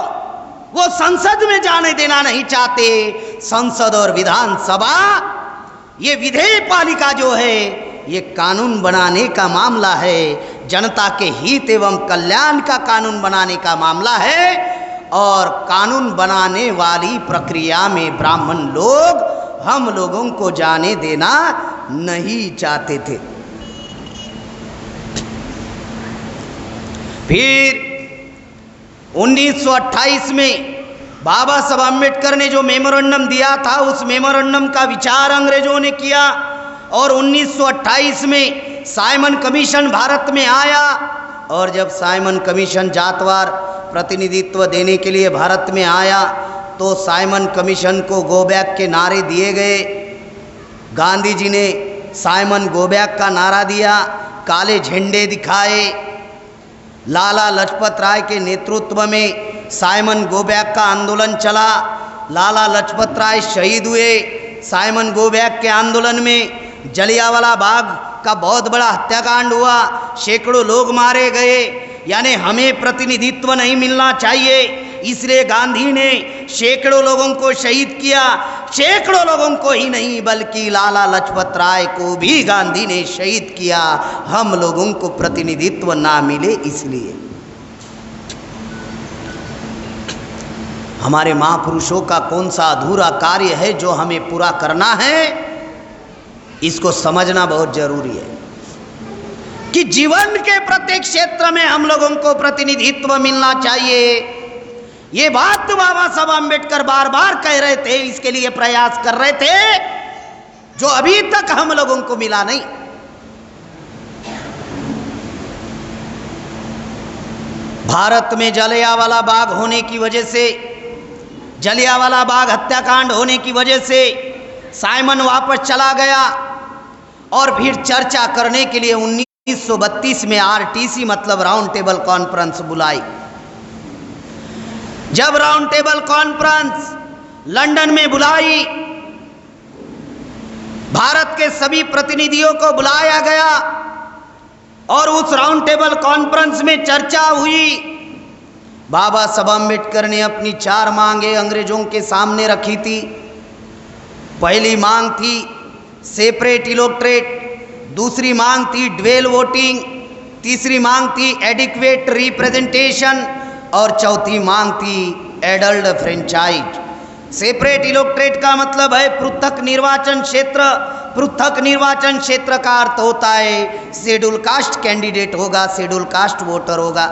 वो संसद में जाने देना नहीं चाहते। संसद और विधानसभा, ये विधेय पालिका जो है, ये कानून बनाने का मामला है, जनता के हित एवं कल्याण का कानून बनाने का मामला है, और कानून बनाने वाली प्रक्रिया में ब्राह्मण लोग हम लोगों को जाने देना नहीं चाहते थे। फिर 1928 में बाबा साहब आम्बेडकर ने जो मेमोरेंडम दिया था, उस मेमोरेंडम का विचार अंग्रेजों ने किया, और 1928 में साइमन कमीशन भारत में आया। और जब साइमन कमीशन जातवार प्रतिनिधित्व देने के लिए भारत में आया तो साइमन कमीशन को गो बैक के नारे दिए गए। गांधी जी ने साइमन गो बैक का नारा दिया, काले झंडे दिखाए। लाला लाजपत राय के नेतृत्व में साइमन गो बैक का आंदोलन चला। लाला लाजपत राय शहीद हुए। साइमन गो बैक के आंदोलन में जलियांवाला बाग का बहुत बड़ा हत्याकांड हुआ, सैकड़ों लोग मारे गए। यानी हमें प्रतिनिधित्व नहीं मिलना चाहिए, इसलिए गांधी ने सैकड़ों लोगों को शहीद किया। सैकड़ों लोगों को ही नहीं बल्कि लाला लाजपत राय को भी गांधी ने शहीद किया, हम लोगों को प्रतिनिधित्व ना मिले इसलिए। हमारे महापुरुषों का कौन सा अधूरा कार्य है जो हमें पूरा करना है, इसको समझना बहुत जरूरी है कि जीवन के प्रत्येक क्षेत्र में हम लोगों को प्रतिनिधित्व मिलना चाहिए। ये बात बाबा साहब आम्बेडकर बार बार कह रहे थे, इसके लिए प्रयास कर रहे थे, जो अभी तक हम लोगों को मिला नहीं। भारत में जलियांवाला बाग होने की वजह से, जलियांवाला बाग हत्याकांड होने की वजह से साइमन वापस चला गया और फिर चर्चा करने के लिए 1932 में RTC मतलब राउंड टेबल कॉन्फ्रेंस बुलाई। जब राउंड टेबल कॉन्फ्रेंस लंदन में बुलाई, भारत के सभी प्रतिनिधियों को बुलाया गया और उस राउंड टेबल कॉन्फ्रेंस में चर्चा हुई। बाबा साहब आम्बेडकर ने अपनी 4 मांगे अंग्रेजों के सामने रखी थी। पहली मांग थी सेपरेट इलेक्टोरेट, दूसरी मांग थी ड्वेल वोटिंग, तीसरी मांग थी एडिक्वेट रिप्रेजेंटेशन और चौथी मांग थी एडल्ट फ्रेंचाइज। सेपरेट इलेक्टोरेट का मतलब है पृथक निर्वाचन क्षेत्र, पृथक निर्वाचन क्षेत्र का अर्थ होता है शेड्यूल कास्ट कैंडिडेट होगा, शेड्यूल कास्ट वोटर होगा,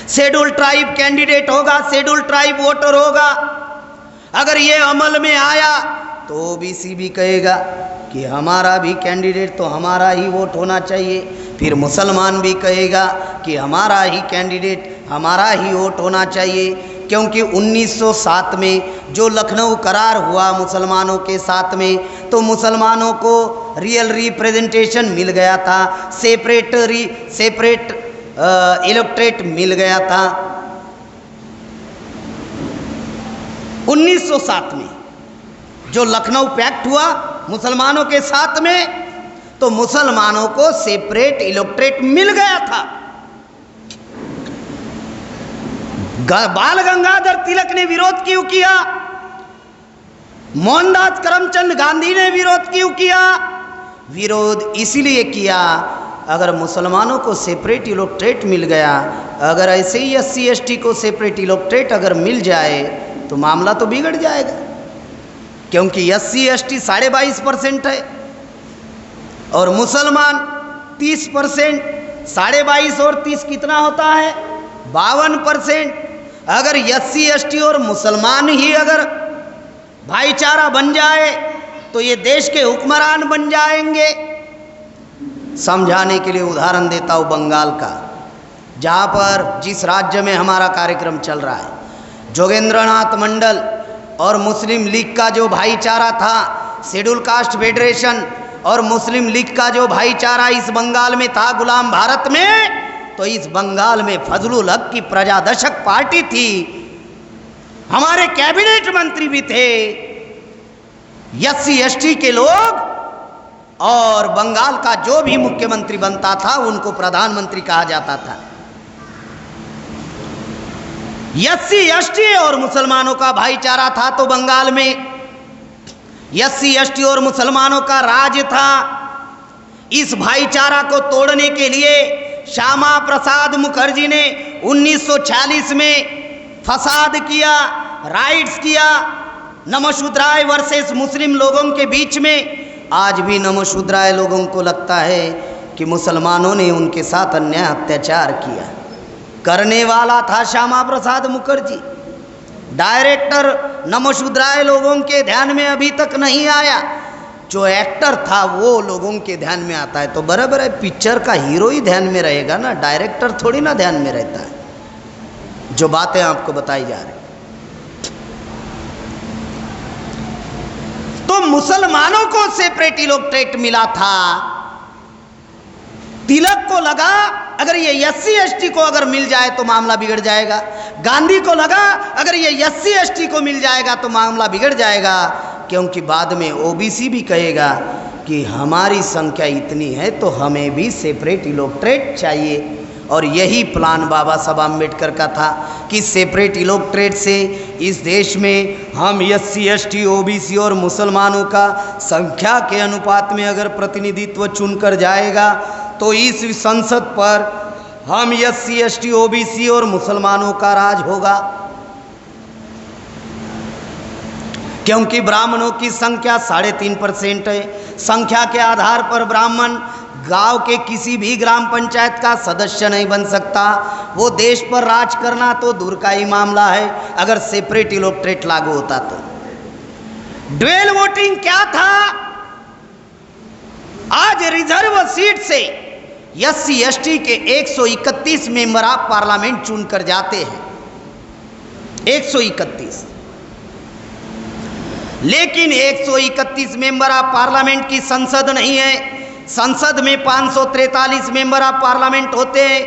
शेड्यूल ट्राइब कैंडिडेट होगा, शेड्यूल ट्राइब वोटर होगा। अगर ये अमल में आया तो ओबीसी भी कहेगा कि हमारा भी कैंडिडेट तो हमारा ही वोट होना चाहिए, फिर मुसलमान भी कहेगा कि हमारा ही कैंडिडेट हमारा ही वोट होना चाहिए। क्योंकि 1907 में जो लखनऊ करार हुआ मुसलमानों के साथ में, तो मुसलमानों को रियल रिप्रेजेंटेशन मिल गया था, सेपरेट इलेक्ट्रेट मिल गया था 1907 में। जो लखनऊ पैक्ट हुआ मुसलमानों के साथ में, तो मुसलमानों को सेपरेट इलेक्ट्रेट मिल गया था। बाल गंगाधर तिलक ने विरोध क्यों किया? मोहनदास करमचंद गांधी ने विरोध क्यों किया? विरोध इसलिए किया, अगर मुसलमानों को सेपरेट इलेक्ट्रेट मिल गया, अगर ऐसे ही SC ST को सेपरेट इलेक्ट्रेट अगर मिल जाए तो मामला तो बिगड़ जाएगा। क्योंकि SC ST 22.5% है और मुसलमान 30%, 22.5 और 30 कितना होता है? 52%। अगर SC ST और मुसलमान ही अगर भाईचारा बन जाए तो ये देश के हुक्मरान बन जाएंगे। समझाने के लिए उदाहरण देता हूँ बंगाल का, जहाँ पर जिस राज्य में हमारा कार्यक्रम चल रहा है, जोगेंद्रनाथ मंडल और मुस्लिम लीग का जो भाईचारा था, शेड्यूल कास्ट फेडरेशन और मुस्लिम लीग का जो भाईचारा इस बंगाल में था गुलाम भारत में, तो इस बंगाल में फजलुल हक की प्रजादशक पार्टी थी, हमारे कैबिनेट मंत्री भी थे SC ST के लोग, और बंगाल का जो भी मुख्यमंत्री बनता था उनको प्रधानमंत्री कहा जाता था। SC ST और मुसलमानों का भाईचारा था तो बंगाल में SC ST और मुसलमानों का राज था। इस भाईचारा को तोड़ने के लिए श्यामा प्रसाद मुखर्जी ने 1946 में फसाद किया, राइट्स किया, नमशूद्राय वर्सेस मुस्लिम लोगों के बीच में। आज भी नमशूद्राय लोगों को लगता है कि मुसलमानों ने उनके साथ अन्याय अत्याचार किया। करने वाला था श्यामा प्रसाद मुखर्जी, डायरेक्टर नमशूद्राय लोगों के ध्यान में अभी तक नहीं आया, जो एक्टर था वो लोगों के ध्यान में आता है। तो बराबर है, पिक्चर का हीरो ही ध्यान में रहेगा ना, डायरेक्टर थोड़ी ना ध्यान में रहता है। जो बातें आपको बताई जा रही, तो मुसलमानों को सेपरेट इलेक्ट्रेट मिला था। तिलक को लगा अगर ये SC ST को अगर मिल जाए तो मामला बिगड़ जाएगा, गांधी को लगा अगर ये SC ST को मिल जाएगा तो मामला बिगड़ जाएगा, क्योंकि बाद में OBC भी कहेगा कि हमारी संख्या इतनी है तो हमें भी सेपरेट इलेक्ट्रेट चाहिए। और यही प्लान बाबा साहब आम्बेडकर का था कि सेपरेट इलेक्ट्रेट से इस देश में हम SC ST OBC और मुसलमानों का संख्या के अनुपात में अगर प्रतिनिधित्व चुनकर जाएगा तो इस संसद पर हम SC ST OBC और मुसलमानों का राज होगा। क्योंकि ब्राह्मणों की संख्या 3.5% है। संख्या के आधार पर ब्राह्मण गांव के किसी भी ग्राम पंचायत का सदस्य नहीं बन सकता। वो देश पर राज करना तो दूर का ही मामला है अगर सेपरेट इलेक्ट्रेट लागू होता तो। ड्वेल वोटिंग क्या था? आज रिजर्व सीट से SC ST के 131 मेंबर ऑफ पार्लियामेंट चुनकर जाते हैं, 131। लेकिन 131 मेंबर ऑफ पार्लियामेंट की संसद नहीं है। संसद में 543 मेंबर ऑफ पार्लियामेंट होते हैं।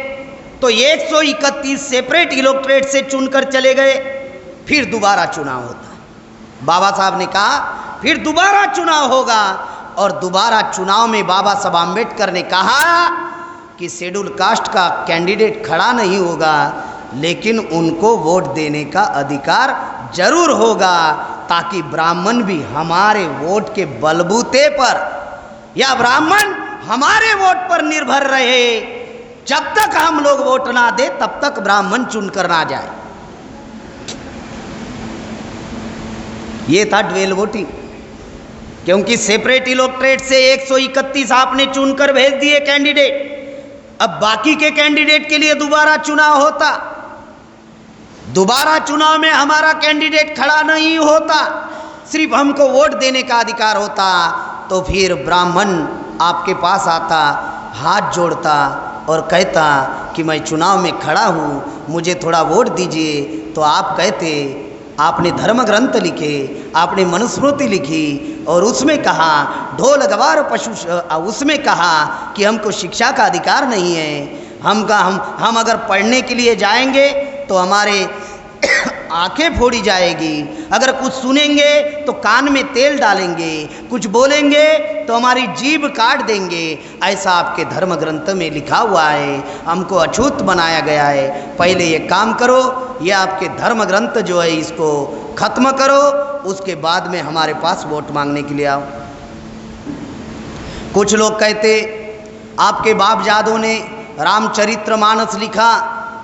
तो 131 सेपरेट इलेक्ट्रेट से चुनकर चले गए, फिर दोबारा चुनाव होता है। बाबा साहब ने कहा फिर दोबारा चुनाव होगा, और दोबारा चुनाव में बाबा साहब आम्बेडकर ने कहा कि शेड्यूल कास्ट का कैंडिडेट खड़ा नहीं होगा, लेकिन उनको वोट देने का अधिकार जरूर होगा, ताकि ब्राह्मण भी हमारे वोट के बलबूते पर या ब्राह्मण हमारे वोट पर निर्भर रहे। जब तक हम लोग वोट ना दे तब तक ब्राह्मण चुनकर ना जाए। ये था ड्वेल वोटिंग। क्योंकि सेपरेट इलेक्टोरेट से 131 आपने चुनकर भेज दिए कैंडिडेट। अब बाकी के कैंडिडेट के लिए दोबारा चुनाव होता, दोबारा चुनाव में हमारा कैंडिडेट खड़ा नहीं होता, सिर्फ हमको वोट देने का अधिकार होता, तो फिर ब्राह्मण आपके पास आता, हाथ जोड़ता और कहता कि मैं चुनाव में खड़ा हूँ, मुझे थोड़ा वोट दीजिए। तो आप कहते, आपने धर्म ग्रंथ लिखे, आपने मनुस्मृति लिखी और उसमें कहा ढोल गवार पशु, उसमें कहा कि हमको शिक्षा का अधिकार नहीं है। हम अगर पढ़ने के लिए जाएंगे तो हमारे आंखें फोड़ी जाएगी, अगर कुछ सुनेंगे तो कान में तेल डालेंगे, कुछ बोलेंगे तो हमारी जीभ काट देंगे। ऐसा आपके धर्म ग्रंथ में लिखा हुआ है, हमको अछूत बनाया गया है। पहले ये काम करो, ये आपके धर्म ग्रंथ जो है इसको खत्म करो, उसके बाद में हमारे पास वोट मांगने के लिए आओ। कुछ लोग कहते आपके बाप जादों ने रामचरितमानस लिखा,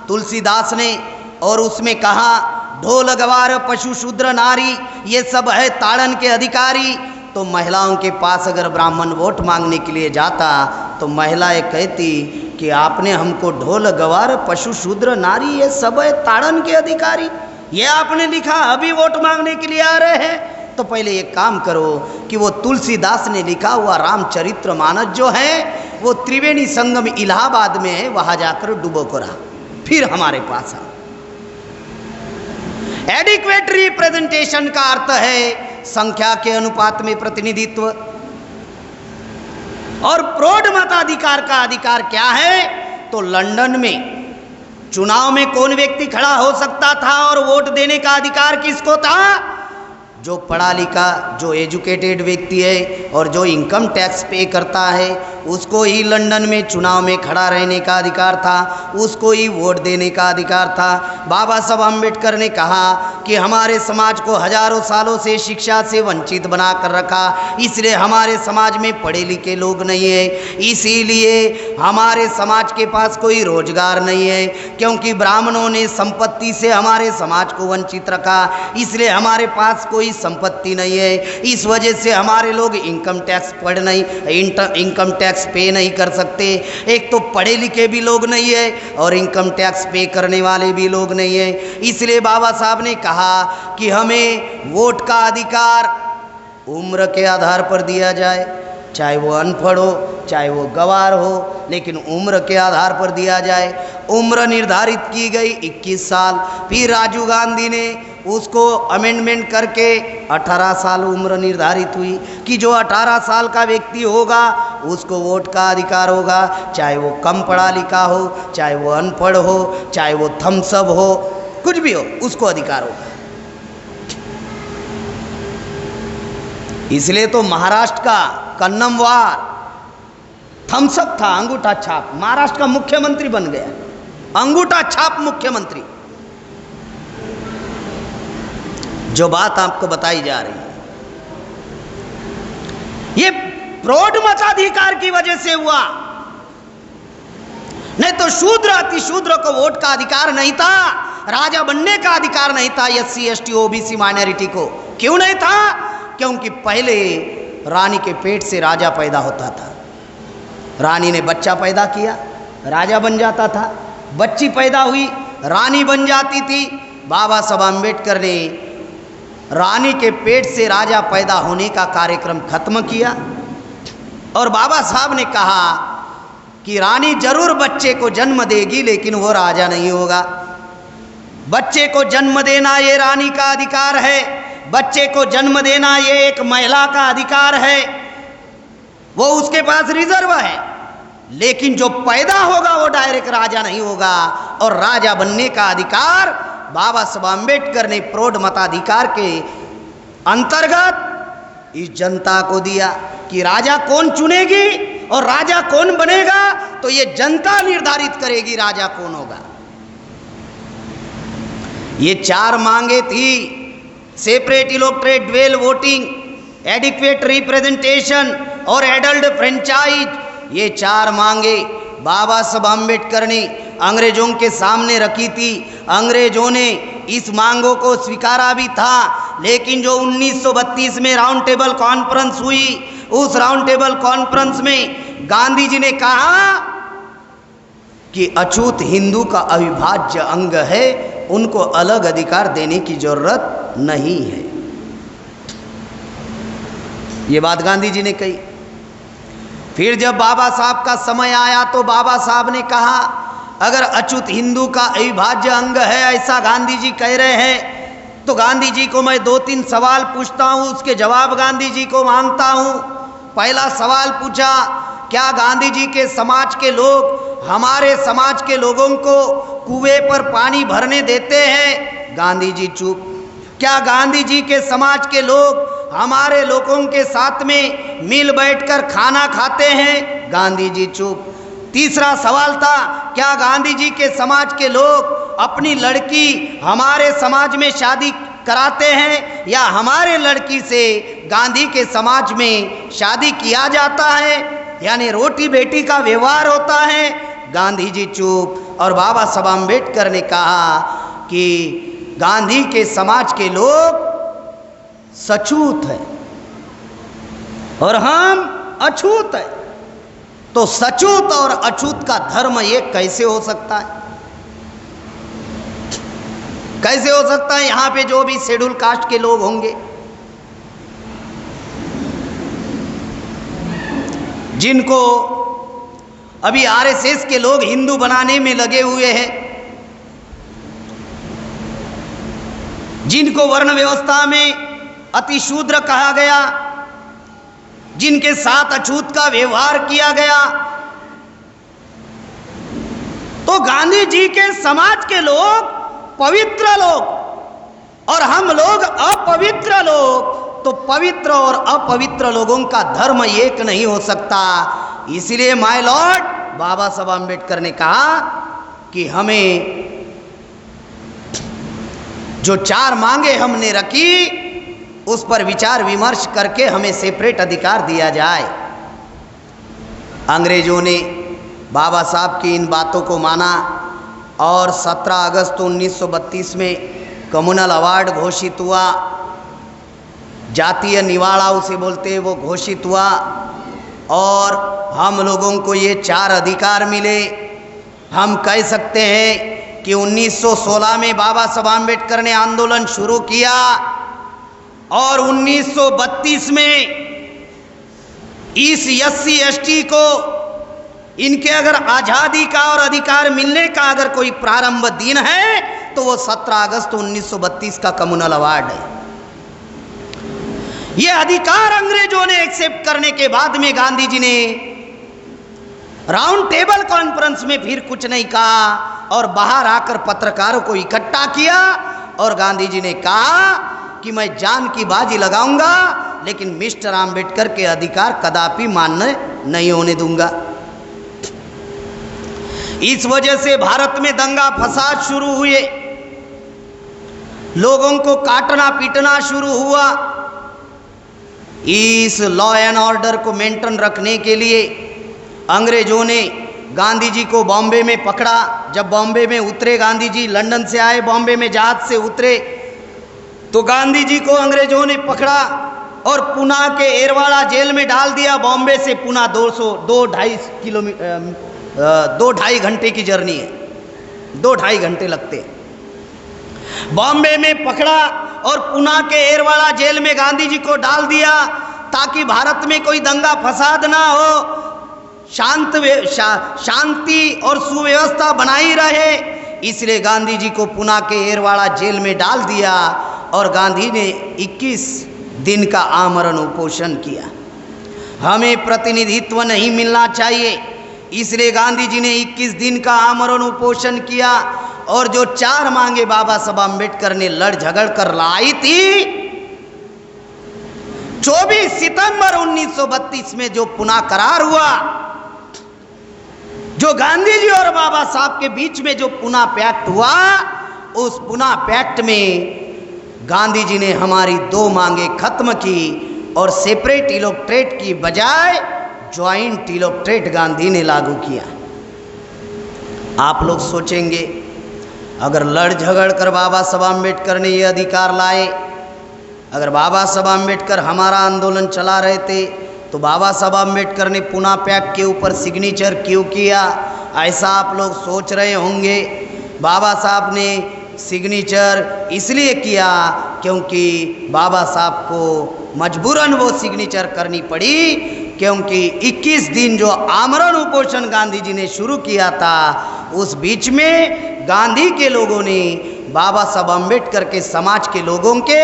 तुलसीदास ने, और उसमें कहा ढोल गवार पशु शूद्र नारी ये सब है ताड़न के अधिकारी। तो महिलाओं के पास अगर ब्राह्मण वोट मांगने के लिए जाता तो महिलाएं कहती कि आपने हमको ढोल गवार पशु शूद्र नारी ये सब है ताड़न के अधिकारी, ये आपने लिखा, अभी वोट मांगने के लिए आ रहे हैं। तो पहले एक काम करो कि वो तुलसीदास ने लिखा हुआ रामचरितमानस जो है वो त्रिवेणी संगम इलाहाबाद में है, वहां जाकर डुबो को रहा, फिर हमारे पास आ। एडिक्वेट रिप्रेजेंटेशन का अर्थ है संख्या के अनुपात में प्रतिनिधित्व, और प्रौढ़ मताधिकार का अधिकार क्या है? तो लंदन में चुनाव में कौन व्यक्ति खड़ा हो सकता था और वोट देने का अधिकार किसको था? जो पढ़ा लिखा, जो एजुकेटेड व्यक्ति है और जो इनकम टैक्स पे करता है, उसको ही लंदन में चुनाव में खड़ा रहने का अधिकार था, उसको ही वोट देने का अधिकार था। बाबा साहब अम्बेडकर ने कहा कि हमारे समाज को हजारों सालों से शिक्षा से वंचित बना कर रखा, इसलिए हमारे समाज में पढ़े लिखे लोग नहीं है, इसीलिए हमारे समाज के पास कोई रोजगार नहीं है, क्योंकि ब्राह्मणों ने संपत्ति से हमारे समाज को वंचित रखा, इसलिए हमारे पास कोई संपत्ति नहीं है। इस वजह से हमारे लोग इनकम टैक्स पे नहीं कर सकते। एक तो पढ़े लिखे भी लोग नहीं है और इनकम टैक्स पे करने वाले भी लोग नहीं है। इसलिए बाबा साहब ने कहा कि हमें वोट का अधिकार उम्र के आधार पर दिया जाए, चाहे वो अनपढ़ हो चाहे वो गवार हो, लेकिन उम्र के आधार पर दिया जाए। उम्र निर्धारित की गई 21 साल, फिर राजीव गांधी ने उसको अमेंडमेंट करके 18 साल उम्र निर्धारित हुई कि जो 18 साल का व्यक्ति होगा उसको वोट का अधिकार होगा, चाहे वो कम पढ़ा लिखा हो, चाहे वो अनपढ़ हो, चाहे वो थम्सअप हो, कुछ भी हो, उसको अधिकार होगा। इसलिए तो महाराष्ट्र का कन्नमवार थम्सअप था, अंगूठा छाप, महाराष्ट्र का मुख्यमंत्री बन गया, अंगूठा छाप मुख्यमंत्री। जो बात आपको बताई जा रही है ये प्रौढ़ मताधिकार की वजह से हुआ, नहीं तो शूद्र अति शूद्र को वोट का अधिकार नहीं था, राजा बनने का अधिकार नहीं था एससी एसटी ओबीसी माइनॉरिटी को। क्यों नहीं था? क्योंकि पहले रानी के पेट से राजा पैदा होता था, रानी ने बच्चा पैदा किया, राजा बन जाता था, बच्ची पैदा हुई, रानी बन जाती थी। बाबा साहब अम्बेडकर ने रानी के पेट से राजा पैदा होने का कार्यक्रम खत्म किया और बाबा साहब ने कहा कि रानी जरूर बच्चे को जन्म देगी लेकिन वो राजा नहीं होगा। बच्चे को जन्म देना ये रानी का अधिकार है, बच्चे को जन्म देना ये एक महिला का अधिकार है, वो उसके पास रिजर्व है, लेकिन जो पैदा होगा वो डायरेक्ट राजा नहीं होगा। और राजा बनने का अधिकार बाबा साहब अम्बेडकर ने प्रौढ़ मताधिकार के अंतर्गत इस जनता को दिया कि राजा कौन चुनेगी और राजा कौन बनेगा, तो ये जनता निर्धारित करेगी राजा कौन होगा। ये 4 मांगे थी, separate electorate, dual voting, adequate representation और एडल्ट फ्रेंचाइज। ये 4 मांगे बाबा साहब अम्बेडकर ने अंग्रेजों के सामने रखी थी। अंग्रेजों ने इस मांगों को स्वीकारा भी था, लेकिन जो 1932 में राउंड टेबल कॉन्फ्रेंस हुई, उस राउंड टेबल कॉन्फ्रेंस में गांधी जी ने कहा कि अछूत हिंदू का अविभाज्य अंग है, उनको अलग अधिकार देने की जरूरत नहीं है। ये बात गांधी जी ने कही। फिर जब बाबा साहब का समय आया तो बाबा साहब ने कहा अगर अछूत हिंदू का अविभाज्य अंग है, ऐसा गांधी जी कह रहे हैं, तो गांधी जी को मैं 2-3 सवाल पूछता हूं, उसके जवाब गांधी जी को मांगता हूं। पहला सवाल पूछा, क्या गांधी जी के समाज के लोग हमारे समाज के लोगों को कुएं पर पानी भरने देते हैं? गांधी जी चुप। क्या गांधी जी के समाज के लोग हमारे लोगों के साथ में मिल बैठकर खाना खाते हैं? गांधी जी चुप। तीसरा सवाल था, क्या गांधी जी के समाज के लोग अपनी लड़की हमारे समाज में शादी कराते हैं या हमारे लड़की से गांधी के समाज में शादी किया जाता है, यानी रोटी बेटी का व्यवहार होता है? गांधी जी चुप। और बाबा साहब अम्बेडकर ने कहा कि गांधी के समाज के लोग सछूत हैं और हम अछूत हैं। तो सछूत और अछूत का धर्म ये कैसे हो सकता है? कैसे हो सकता है? यहां पे जो भी शेड्यूल कास्ट के लोग होंगे, जिनको अभी आरएसएस के लोग हिंदू बनाने में लगे हुए हैं, जिनको वर्ण व्यवस्था में अति शूद्र कहा गया, जिनके साथ अछूत का व्यवहार किया गया, तो गांधी जी के समाज के लोग पवित्र लोग और हम लोग अपवित्र लोग, तो पवित्र और अपवित्र लोगों का धर्म एक नहीं हो सकता। इसलिए माय लॉर्ड बाबा साहब अम्बेडकर ने कहा कि हमें जो 4 मांगे हमने रखी, उस पर विचार विमर्श करके हमें सेपरेट अधिकार दिया जाए। अंग्रेजों ने बाबा साहब की इन बातों को माना और 17 अगस्त 1932 में कम्युनल अवार्ड घोषित हुआ, जातीय निवाड़ा उसे बोलते हैं, वो घोषित हुआ और हम लोगों को ये 4 अधिकार मिले। हम कह सकते हैं कि 1916 में बाबा साहब अम्बेडकर ने आंदोलन शुरू किया और 1932 में इस SC ST को इनके अगर आज़ादी का और अधिकार मिलने का अगर कोई प्रारंभ दिन है तो वो 17 अगस्त 1932 का कम्युनल अवार्ड है। ये अधिकार अंग्रेजों ने एक्सेप्ट करने के बाद में गांधी जी ने राउंड टेबल कॉन्फ्रेंस में फिर कुछ नहीं कहा और बाहर आकर पत्रकारों को इकट्ठा किया और गांधी जी ने कहा कि मैं जान की बाजी लगाऊंगा, लेकिन मिस्टर आम्बेडकर के अधिकार कदापि मान्य नहीं होने दूंगा। इस वजह से भारत में दंगा फसाद शुरू हुए, लोगों को काटना पीटना शुरू हुआ। इस लॉ एंड ऑर्डर को मेंटेन रखने के लिए अंग्रेजों ने गांधी जी को बॉम्बे में पकड़ा। जब बॉम्बे में उतरे गांधी जी, लंदन से आए, बॉम्बे में जहाज से उतरे, तो गांधी जी को अंग्रेजों ने पकड़ा और पुणे के एरवाड़ा जेल में डाल दिया। बॉम्बे से पुणे 2-2.5 घंटे की जर्नी है, 2-2.5 घंटे लगते हैं। बॉम्बे में पकड़ा और पुणे के एरवाड़ा जेल में गांधी जी को डाल दिया ताकि भारत में कोई दंगा फसाद ना हो, शांति और सुव्यवस्था बनाई रहे। इसलिए गांधी जी को पुणे के एरवाड़ा जेल में डाल दिया और गांधी ने 21 दिन का आमरण उपोषण किया। हमें प्रतिनिधित्व नहीं मिलना चाहिए, इसलिए गांधी जी ने 21 दिन का आमरण उपोषण किया और जो 4 मांगे बाबा साहब अम्बेडकर ने लड़ झगड़ कर लाई थी, 24 सितंबर 1932 में जो पुणे करार हुआ, जो गांधी जी और बाबा साहब के बीच में जो पुणे पैक्ट हुआ, उस पुणे पैक्ट में गांधी जी ने हमारी 2 मांगे खत्म की और सेपरेट इलेक्टोरेट की बजाय ज्वाइंट इलेक्टोरेट गांधी ने लागू किया। आप लोग सोचेंगे, अगर लड़ झगड़ कर बाबा साहब अम्बेडकर ने ये अधिकार लाए अगर बाबा साहब आम्बेडकर हमारा आंदोलन चला रहे थे तो बाबा साहब आम्बेडकर ने पुना पैक्ट के ऊपर सिग्नेचर क्यों किया, ऐसा आप लोग सोच रहे होंगे। बाबा साहब ने सिग्नेचर इसलिए किया क्योंकि बाबा साहब को मजबूरन वो सिग्नेचर करनी पड़ी, क्योंकि 21 दिन जो आमरण उपोषण गांधी जी ने शुरू किया था, उस बीच में गांधी के लोगों ने बाबा साहब अम्बेडकर के समाज के लोगों के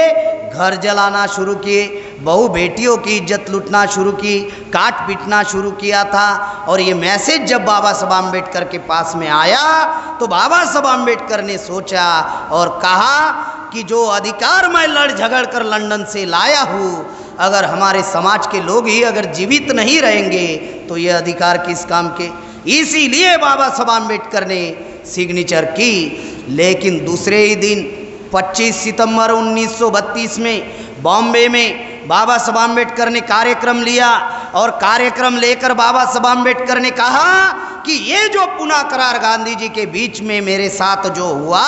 घर जलाना शुरू किए, बहू बेटियों की इज्जत लूटना शुरू की, काट पीटना शुरू किया था। और ये मैसेज जब बाबा साहब आम्बेडकर के पास में आया तो बाबा साहब आम्बेडकर ने सोचा और कहा कि जो अधिकार मैं लड़ झगड़ कर लंदन से लाया हूँ, अगर हमारे समाज के लोग ही अगर जीवित नहीं रहेंगे तो ये अधिकार किस काम के। इसीलिए बाबा साहब आम्बेडकर ने सिग्नेचर की। लेकिन दूसरे ही दिन 25 सितंबर 1932 में बॉम्बे में बाबा साहब आम्बेडकर ने कार्यक्रम लिया और कार्यक्रम लेकर बाबा साहब आम्बेडकर ने कहा कि ये जो पुना करार गांधी जी के बीच में मेरे साथ जो हुआ,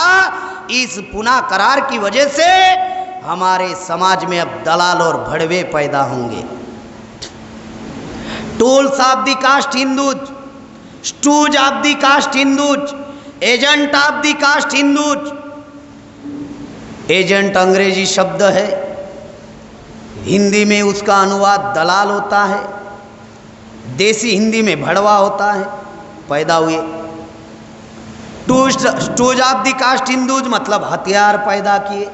इस पुना करार की वजह से हमारे समाज में अब दलाल और भड़वे पैदा होंगे। Tools of the caste Hindus, stooges of the caste Hindus, agent of the caste Hindus. Agent अंग्रेजी शब्द है, हिंदी में उसका अनुवाद दलाल होता है, देसी हिंदी में भड़वा होता है, पैदा हुए। Stooges of the caste Hindus मतलब हथियार पैदा किए।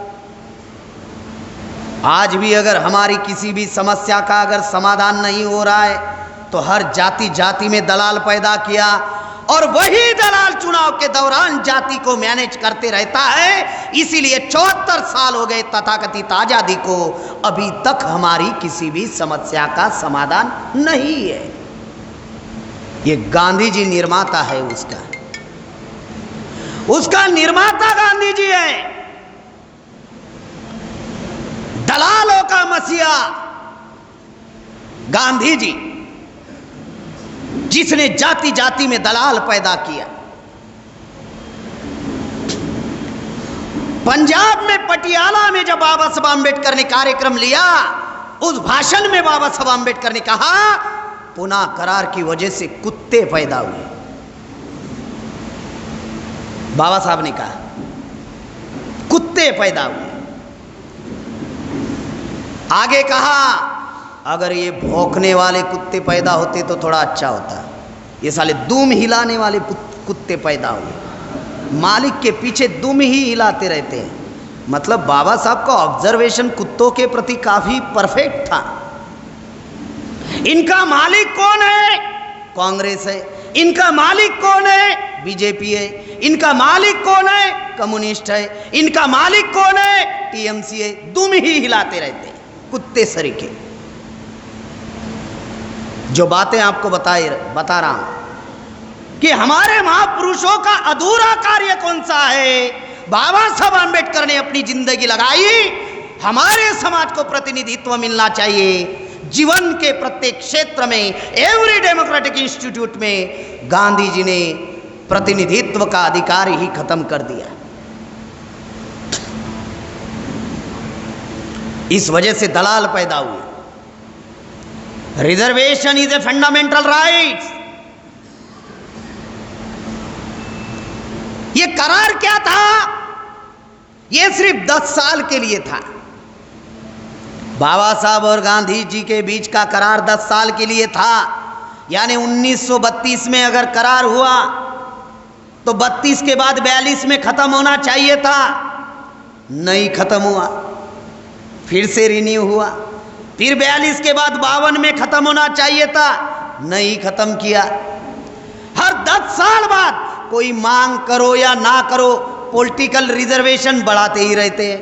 आज भी अगर हमारी किसी भी समस्या का अगर समाधान नहीं हो रहा है तो हर जाति जाति में दलाल पैदा किया, और वही दलाल चुनाव के दौरान जाति को मैनेज करते रहता है। इसीलिए 74 साल हो गए तथाकथित आजादी को, अभी तक हमारी किसी भी समस्या का समाधान नहीं है। ये गांधी जी निर्माता है, उसका निर्माता गांधी जी है। दलालों का मसीहा गांधी जी, जिसने जाति जाति में दलाल पैदा किया। पंजाब में पटियाला में जब बाबा साहब आम्बेडकर ने कार्यक्रम लिया, उस भाषण में बाबा साहब आम्बेडकर ने कहा पुना करार की वजह से कुत्ते पैदा हुए। बाबा साहब ने कहा कुत्ते पैदा हुए। आगे कहा अगर ये भौंकने वाले कुत्ते पैदा होते तो थोड़ा अच्छा होता, ये साले दुम हिलाने वाले कुत्ते पैदा हुए। मालिक के पीछे दुम ही हिलाते रहते हैं। मतलब बाबा साहब का ऑब्जर्वेशन कुत्तों के प्रति काफी परफेक्ट था। इनका मालिक कौन है? कांग्रेस है। इनका मालिक कौन है? बीजेपी है। इनका मालिक कौन है? कम्युनिस्ट है। इनका मालिक कौन है? टीएमसी है। दुम ही हिलाते रहते हैं कुत्ते सरीखे। जो बातें आपको बता रहा हूं कि हमारे महापुरुषों का अधूरा कार्य कौन सा है, बाबा साहब आम्बेडकर ने अपनी जिंदगी लगाई। हमारे समाज को प्रतिनिधित्व मिलना चाहिए जीवन के प्रत्येक क्षेत्र में। एवरी डेमोक्रेटिक इंस्टीट्यूट में गांधी जी ने प्रतिनिधित्व का अधिकार ही खत्म कर दिया। इस वजह से दलाल पैदा हुए। Reservation is a fundamental right. ये करार क्या था? ये सिर्फ 10 साल के लिए था। बाबा साहब और गांधी जी के बीच का करार 10 साल के लिए था। यानी 1932 में अगर करार हुआ तो 32 के बाद 42 में खत्म होना चाहिए था, नहीं खत्म हुआ। फिर से रिन्यू हुआ। फिर 42 के बाद 52 में खत्म होना चाहिए था, नहीं खत्म किया। हर 10 साल बाद कोई मांग करो या ना करो, पॉलिटिकल रिजर्वेशन बढ़ाते ही रहते हैं।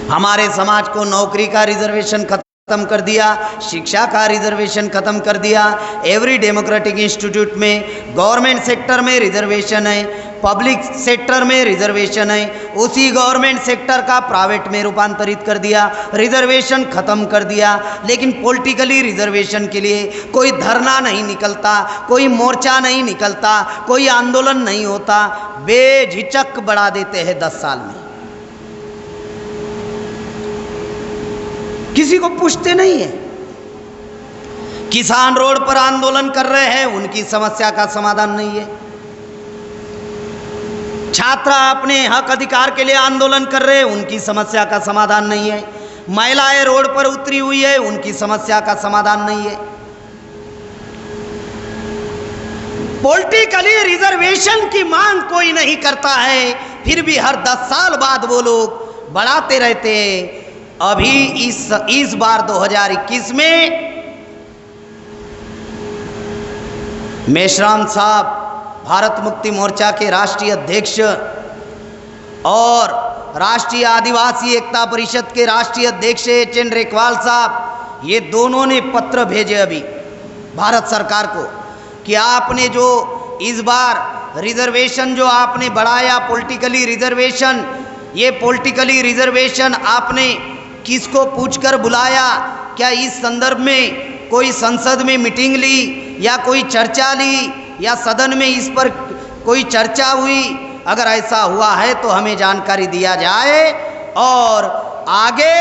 हमारे समाज को नौकरी का रिजर्वेशन खत्म कर दिया, शिक्षा का रिजर्वेशन खत्म कर दिया। एवरी डेमोक्रेटिक इंस्टीट्यूट में गवर्नमेंट सेक्टर में रिजर्वेशन है, पब्लिक सेक्टर में रिजर्वेशन है। उसी गवर्नमेंट सेक्टर का प्राइवेट में रूपांतरित कर दिया, रिजर्वेशन खत्म कर दिया। लेकिन पॉलिटिकली रिजर्वेशन के लिए कोई धरना नहीं निकलता, कोई मोर्चा नहीं निकलता, कोई आंदोलन नहीं होता। बेझिझक बढ़ा देते हैं 10 साल में। किसी को पूछते नहीं है। किसान रोड पर आंदोलन कर रहे हैं, उनकी समस्या का समाधान नहीं है। छात्र अपने हक अधिकार के लिए आंदोलन कर रहे हैं, उनकी समस्या का समाधान नहीं है। महिलाएं रोड पर उतरी हुई है, उनकी समस्या का समाधान नहीं है। पॉलिटिकली रिजर्वेशन की मांग कोई नहीं करता है, फिर भी हर 10 साल बाद वो लोग बढ़ाते रहते हैं। अभी इस बार 2021 में मेश्राम साहब, भारत मुक्ति मोर्चा के राष्ट्रीय अध्यक्ष और राष्ट्रीय आदिवासी एकता परिषद के राष्ट्रीय अध्यक्ष एच.एन. रेखवाल साहब, ये दोनों ने पत्र भेजे अभी भारत सरकार को कि आपने जो इस बार रिजर्वेशन जो आपने बढ़ाया, पॉलिटिकली रिजर्वेशन, ये पॉलिटिकली रिजर्वेशन आपने किसको पूछकर बुलाया? क्या इस संदर्भ में कोई संसद में मीटिंग ली या कोई चर्चा ली या सदन में इस पर कोई चर्चा हुई? अगर ऐसा हुआ है तो हमें जानकारी दिया जाए। और आगे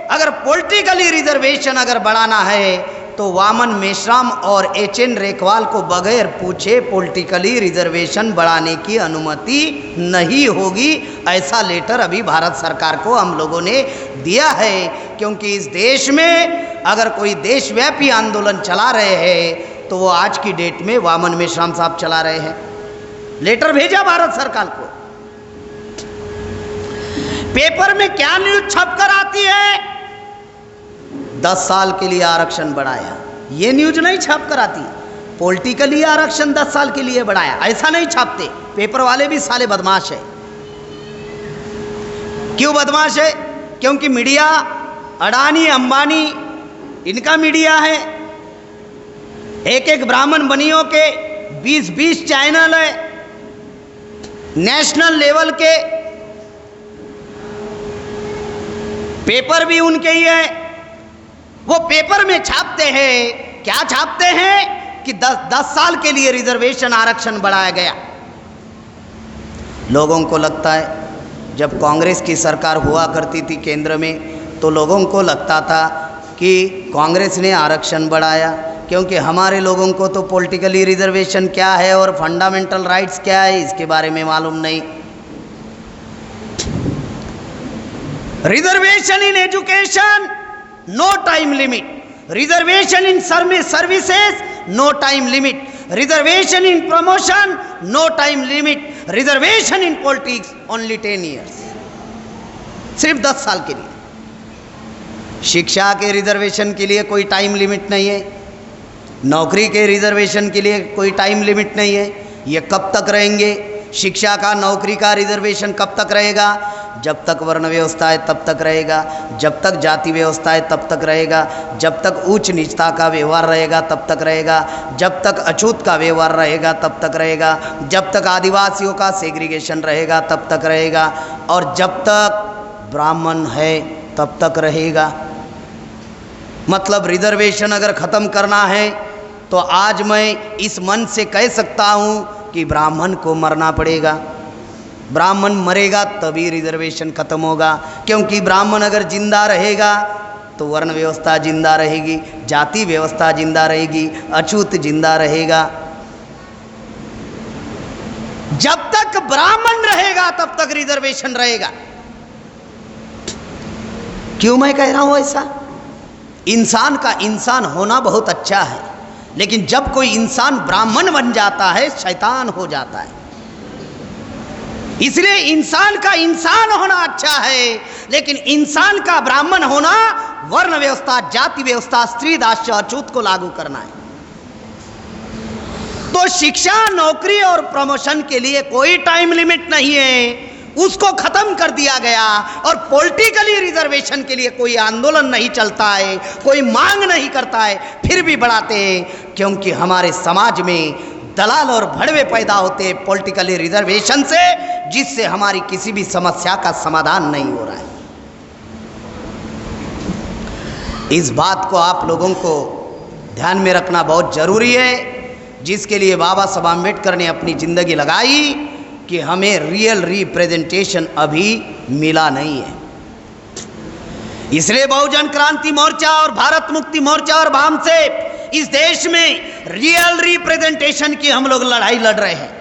अगर पॉलिटिकली रिजर्वेशन अगर बढ़ाना है तो वामन मेश्राम और एच.एन. रेखवाल को बगैर पूछे पॉलिटिकली रिजर्वेशन बढ़ाने की अनुमति नहीं होगी। ऐसा लेटर अभी भारत सरकार को हम लोगों ने दिया है, क्योंकि इस देश में अगर कोई देशव्यापी आंदोलन चला रहे हैं तो वो आज की डेट में वामन मेश्राम साहब चला रहे हैं। लेटर भेजा भारत सरकार को। पेपर में क्या न्यूज छपकर आती है? 10 साल के लिए आरक्षण बढ़ाया, ये न्यूज नहीं छाप कर आती। पॉलिटिकली आरक्षण 10 साल के लिए बढ़ाया, ऐसा नहीं छापते। पेपर वाले भी साले बदमाश है। क्यों बदमाश है? क्योंकि मीडिया अडानी अंबानी इनका मीडिया है। एक एक ब्राह्मण बनियों के 20-20 चैनल है, नेशनल लेवल के पेपर भी उनके ही है। वो पेपर में छापते हैं, क्या छापते हैं कि 10 साल के लिए रिजर्वेशन आरक्षण बढ़ाया गया। लोगों को लगता है जब कांग्रेस की सरकार हुआ करती थी केंद्र में, तो लोगों को लगता था कि कांग्रेस ने आरक्षण बढ़ाया, क्योंकि हमारे लोगों को तो पॉलिटिकली रिजर्वेशन क्या है और फंडामेंटल राइट्स क्या है इसके बारे में मालूम नहीं। Reservation in education, no time limit. Reservation in services, no time limit. Reservation in promotion, no time limit. Reservation in politics, only 10 years. सिर्फ 10 साल के लिए। शिक्षा के रिजर्वेशन के लिए कोई टाइम लिमिट नहीं है, नौकरी के रिजर्वेशन के लिए कोई टाइम लिमिट नहीं है। ये कब तक रहेंगे? शिक्षा का, नौकरी का रिजर्वेशन कब तक रहेगा? जब तक वर्ण व्यवस्था है तब तक रहेगा, जब तक जाति व्यवस्था है तब तक रहेगा, जब तक उच्च नीचता का व्यवहार रहेगा तब तक रहेगा, जब तक अछूत का व्यवहार रहेगा तब तक रहेगा, जब तक आदिवासियों का सेग्रीगेशन रहेगा तब तक रहेगा, और जब तक ब्राह्मण है तब तक रहेगा। मतलब रिजर्वेशन अगर ख़त्म करना है तो आज मैं इस मन से कह सकता हूँ कि ब्राह्मण को मरना पड़ेगा। ब्राह्मण मरेगा तभी रिजर्वेशन खत्म होगा, क्योंकि ब्राह्मण अगर जिंदा रहेगा तो वर्ण व्यवस्था जिंदा रहेगी, जाति व्यवस्था जिंदा रहेगी, अछूत जिंदा रहेगा। जब तक ब्राह्मण रहेगा तब तक रिजर्वेशन रहेगा। क्यों मैं कह रहा हूं ऐसा? इंसान का इंसान होना बहुत अच्छा है, लेकिन जब कोई इंसान ब्राह्मण बन जाता है शैतान हो जाता है। इसलिए इंसान का इंसान होना अच्छा है, लेकिन इंसान का ब्राह्मण होना वर्ण व्यवस्था, जाति व्यवस्था, स्त्री दास्य, अछूत को लागू करना है। तो शिक्षा, नौकरी और प्रमोशन के लिए कोई टाइम लिमिट नहीं है, उसको खत्म कर दिया गया। और पॉलिटिकली रिजर्वेशन के लिए कोई आंदोलन नहीं चलता है, कोई मांग नहीं करता है, फिर भी बढ़ाते हैं, क्योंकि हमारे समाज में दलाल और भड़वे पैदा होते हैं पॉलिटिकली रिजर्वेशन से, जिससे हमारी किसी भी समस्या का समाधान नहीं हो रहा है। इस बात को आप लोगों को ध्यान में रखना बहुत जरूरी है, जिसके लिए बाबा साहब आम्बेडकर ने अपनी जिंदगी लगाई कि हमें रियल रिप्रेजेंटेशन अभी मिला नहीं है। इसलिए बहुजन क्रांति मोर्चा और भारत मुक्ति मोर्चा और वाम से इस देश में रियल रिप्रेजेंटेशन की हम लोग लड़ाई लड़ रहे हैं।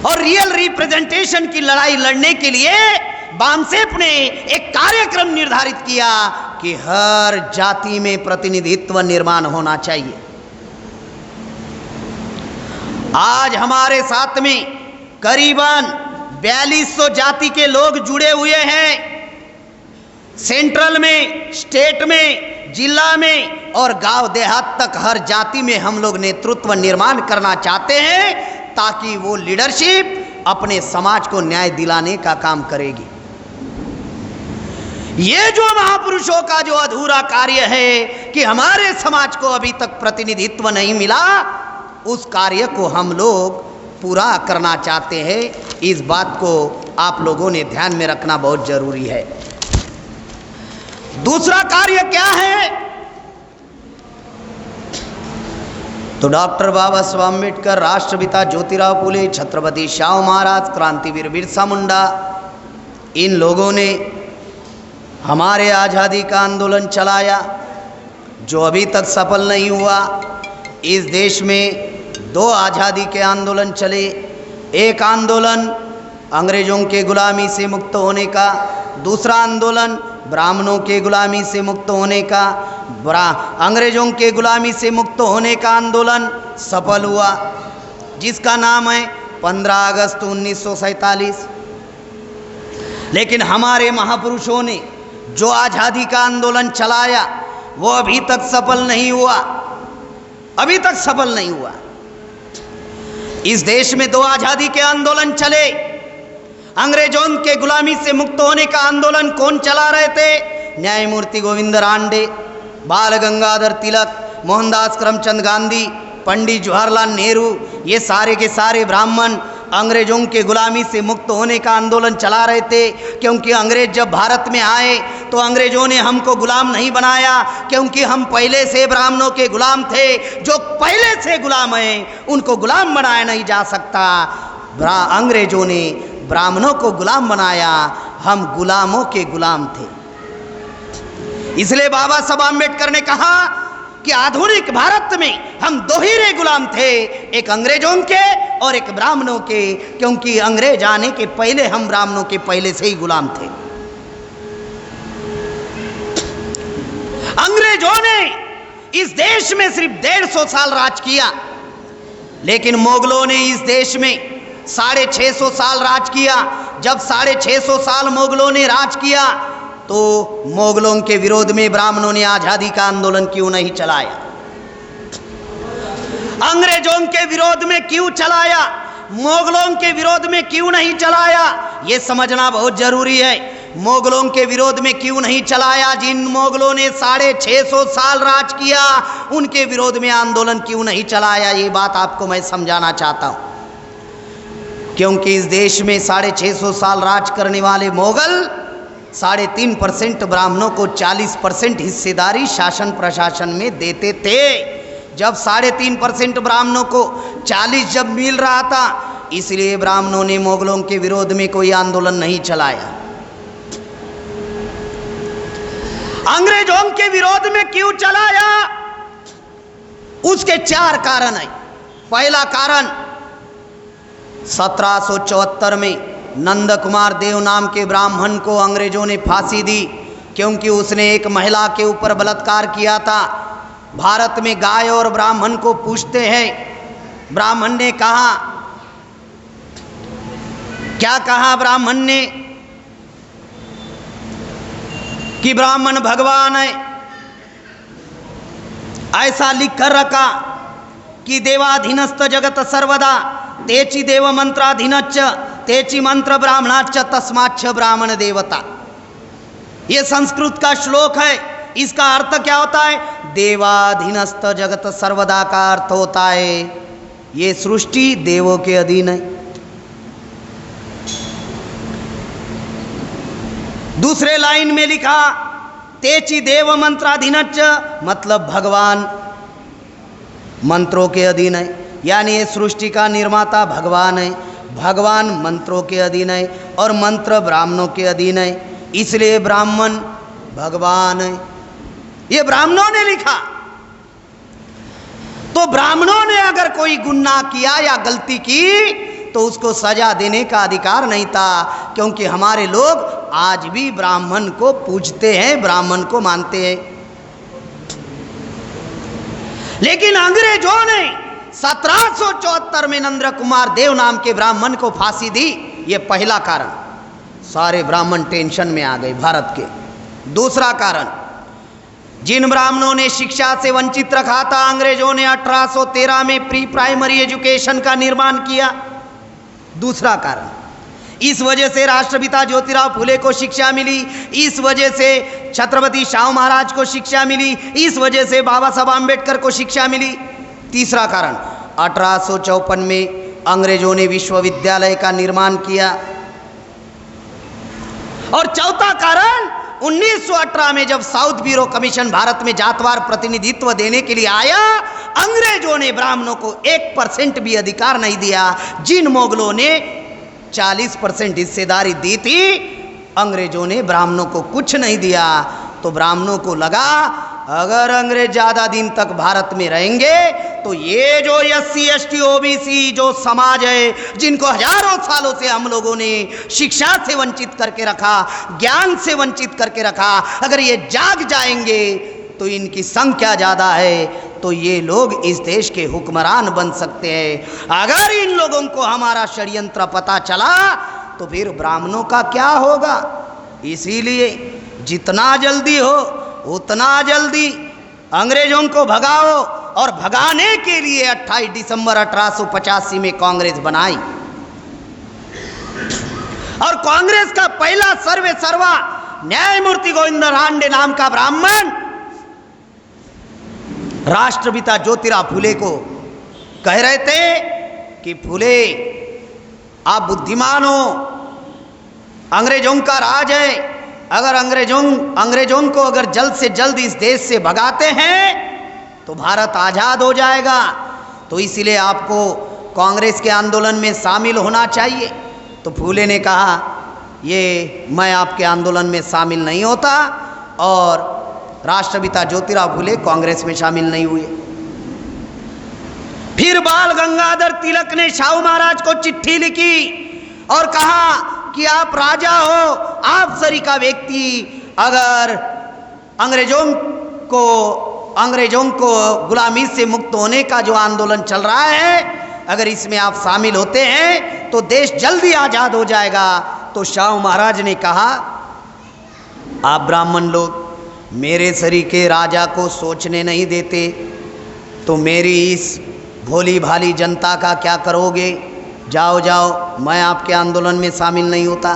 और रियल रिप्रेजेंटेशन की लड़ाई लड़ने के लिए बामसेफ ने एक कार्यक्रम निर्धारित किया कि हर जाति में प्रतिनिधित्व निर्माण होना चाहिए। आज हमारे साथ में करीबन 4200 जाति के लोग जुड़े हुए हैं। सेंट्रल में, स्टेट में, जिला में और गांव देहात तक हर जाति में हम लोग नेतृत्व निर्माण करना चाहते हैं ताकि वो लीडरशिप अपने समाज को न्याय दिलाने का काम करेगी। ये जो महापुरुषों का जो अधूरा कार्य है कि हमारे समाज को अभी तक प्रतिनिधित्व नहीं मिला, उस कार्य को हम लोग पूरा करना चाहते हैं। इस बात को आप लोगों ने ध्यान में रखना बहुत जरूरी है। दूसरा कार्य क्या है? तो डॉक्टर बाबा साहब अम्बेडकर, राष्ट्रपिता ज्योतिराव फुले, छत्रपति शाहू महाराज, क्रांतिवीर बिरसा मुंडा, इन लोगों ने हमारे आज़ादी का आंदोलन चलाया जो अभी तक सफल नहीं हुआ। इस देश में 2 आज़ादी के आंदोलन चले। एक आंदोलन अंग्रेजों के गुलामी से मुक्त होने का, दूसरा आंदोलन ब्राह्मणों के गुलामी से मुक्त होने का। अंग्रेजों के गुलामी से मुक्त होने का आंदोलन सफल हुआ जिसका नाम है 15 अगस्त 1947। लेकिन हमारे महापुरुषों ने जो आज़ादी का आंदोलन चलाया वो अभी तक सफल नहीं हुआ, अभी तक सफल नहीं हुआ। इस देश में 2 आज़ादी के आंदोलन चले। अंग्रेजों के गुलामी से मुक्त होने का आंदोलन कौन चला रहे थे? न्यायमूर्ति गोविंद रानडे, बाल गंगाधर तिलक, मोहनदास करमचंद गांधी, पंडित जवाहरलाल नेहरू, ये सारे के सारे ब्राह्मण अंग्रेजों के गुलामी से मुक्त होने का आंदोलन चला रहे थे। क्योंकि अंग्रेज जब भारत में आए तो अंग्रेजों ने हमको गुलाम नहीं बनाया, क्योंकि हम पहले से ब्राह्मणों के गुलाम थे। जो पहले से गुलाम हैं उनको गुलाम बनाया नहीं जा सकता। अंग्रेजों ने ब्राह्मणों को गुलाम बनाया, हम गुलामों के गुलाम थे। इसलिए बाबा साहब अम्बेडकर ने कहा कि आधुनिक भारत में हम 2 ही गुलाम थे, एक अंग्रेजों के और एक ब्राह्मणों के, क्योंकि अंग्रेज आने के पहले हम ब्राह्मणों के पहले से ही गुलाम थे। अंग्रेजों ने इस देश में सिर्फ 150 साल राज किया, लेकिन मुगलों ने इस देश में 650 साल राज किया। जब 650 साल मुगलों ने राज किया तो मुगलों के विरोध में ब्राह्मणों ने आज़ादी का आंदोलन क्यों नहीं चलाया? अंग्रेजों के विरोध में क्यों चलाया? मुगलों के विरोध में क्यों नहीं चलाया? ये समझना बहुत जरूरी है। मुगलों के विरोध में क्यों नहीं चलाया? जिन मुगलों ने 650 साल राज किया उनके विरोध में आंदोलन क्यों नहीं चलाया? ये बात आपको मैं समझाना चाहता हूं। क्योंकि इस देश में 650 साल राज करने वाले मुगल 3.5% ब्राह्मणों को 40% हिस्सेदारी शासन प्रशासन में देते थे। जब 3.5% ब्राह्मणों को 40 जब मिल रहा था, इसलिए ब्राह्मणों ने मुगलों के विरोध में कोई आंदोलन नहीं चलाया। अंग्रेजों के विरोध में क्यों चलाया? उसके 4 कारण हैं। पहला कारण 1774 में नंद कुमार देव नाम के ब्राह्मण को अंग्रेजों ने फांसी दी, क्योंकि उसने एक महिला के ऊपर बलात्कार किया था। भारत में गाय और ब्राह्मण को पूछते हैं। ब्राह्मण ने कहा, क्या कहा ब्राह्मण ने? कि ब्राह्मण भगवान है। ऐसा लिख कर रखा कि देवाधीनस्थ जगत सर्वदा तेचि देव मंत्राधीनच्च तेचि मंत्र ब्राह्मणाच्च तस्माच्च ब्राह्मण देवता। ये संस्कृत का श्लोक है। इसका अर्थ क्या होता है? देवाधीनस्थ जगत सर्वदा का अर्थ होता है ये सृष्टि देवों के अधीन है। दूसरे लाइन में लिखा तेचि देव मंत्राधीनच्च, मतलब भगवान मंत्रों के अधीन है। यानी ये सृष्टि का निर्माता भगवान है, भगवान मंत्रों के अधीन है और मंत्र ब्राह्मणों के अधीन है। इसलिए ब्राह्मण भगवान है। ये ब्राह्मणों ने लिखा। तो ब्राह्मणों ने अगर कोई गुनाह किया या गलती की तो उसको सजा देने का अधिकार नहीं था, क्योंकि हमारे लोग आज भी ब्राह्मण को पूजते हैं, ब्राह्मण को मानते हैं। लेकिन अंग्रेजों ने 1774 में नरेंद्र कुमार देव नाम के ब्राह्मण को फांसी दी। ये पहला कारण, सारे ब्राह्मण टेंशन में आ गए भारत के। दूसरा कारण, जिन ब्राह्मणों ने शिक्षा से वंचित रखा था, अंग्रेजों ने 1813 में प्री प्राइमरी एजुकेशन का निर्माण किया। दूसरा कारण, इस वजह से राष्ट्रपिता ज्योतिराव फुले को शिक्षा मिली, इस वजह से छत्रपति शाहू महाराज को शिक्षा मिली, इस वजह से बाबा साहब आम्बेडकर को शिक्षा मिली। तीसरा कारण, 1854 में अंग्रेजों ने विश्वविद्यालय का निर्माण किया। और चौथा कारण, 1918 में जब साउथ ब्यूरो कमीशन भारत में जातवार प्रतिनिधित्व देने के लिए आया, अंग्रेजों ने ब्राह्मणों को 1% भी अधिकार नहीं दिया। जिन मुगलों ने 40% हिस्सेदारी दी थी, अंग्रेजों ने ब्राह्मणों को कुछ नहीं दिया। तो ब्राह्मणों को लगा अगर अंग्रेज ज्यादा दिन तक भारत में रहेंगे तो ये जो SC ST OBC जो समाज है, जिनको हजारों सालों से हम लोगों ने शिक्षा से वंचित करके रखा, ज्ञान से वंचित करके रखा, अगर ये जाग जाएंगे तो इनकी संख्या ज्यादा है, तो ये लोग इस देश के हुक्मरान बन सकते हैं। अगर इन लोगों को हमारा षड्यंत्र पता चला तो फिर ब्राह्मणों का क्या होगा। इसीलिए जितना जल्दी हो उतना जल्दी अंग्रेजों को भगाओ। और भगाने के लिए 28 दिसंबर 1885 में कांग्रेस बनाई। और कांग्रेस का पहला सर्वे सर्वा न्यायमूर्ति गोविंद रानडे नाम का ब्राह्मण राष्ट्रपिता ज्योतिराव फुले को कह रहे थे कि फुले, आप बुद्धिमान हो, अंग्रेजों का राज है, अगर अंग्रेजों को अगर जल्द से जल्द इस देश से भगाते हैं तो भारत आजाद हो जाएगा। तो इसलिए आपको कांग्रेस के आंदोलन में शामिल होना चाहिए। तो फूले ने कहा, ये मैं आपके आंदोलन में शामिल नहीं होता। और राष्ट्रपिता ज्योतिराव फुले कांग्रेस में शामिल नहीं हुए। फिर बाल गंगाधर तिलक ने शाहू महाराज को चिट्ठी लिखी और कहा कि आप राजा हो, आप सरीका व्यक्ति, अगर अंग्रेजों को गुलामी से मुक्त होने का जो आंदोलन चल रहा है, अगर इसमें आप शामिल होते हैं तो देश जल्दी आजाद हो जाएगा। तो शाहू महाराज ने कहा, आप ब्राह्मण लोग मेरे सरीके राजा को सोचने नहीं देते, तो मेरी इस भोली भाली जनता का क्या करोगे। जाओ जाओ, मैं आपके आंदोलन में शामिल नहीं होता।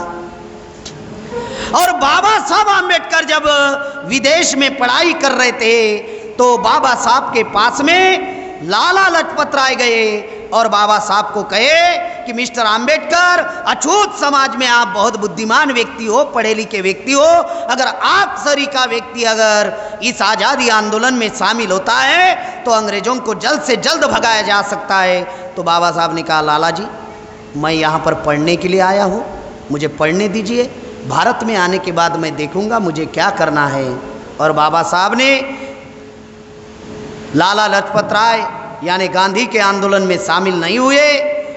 और बाबा साहब आम्बेडकर जब विदेश में पढ़ाई कर रहे थे तो बाबा साहब के पास में लाला लाजपत राय गए और बाबा साहब को कहे कि मिस्टर आम्बेडकर, अछूत समाज में आप बहुत बुद्धिमान व्यक्ति हो, पढ़े लिखे व्यक्ति हो, अगर आप सरीका व्यक्ति अगर इस आज़ादी आंदोलन में शामिल होता है तो अंग्रेजों को जल्द से जल्द भगाया जा सकता है। तो बाबा साहब ने कहा, लाला जी, मैं यहाँ पर पढ़ने के लिए आया हूँ, मुझे पढ़ने दीजिए, भारत में आने के बाद मैं देखूँगा मुझे क्या करना है। और बाबा साहब ने लाला लाजपत राय यानी गांधी के आंदोलन में शामिल नहीं हुए।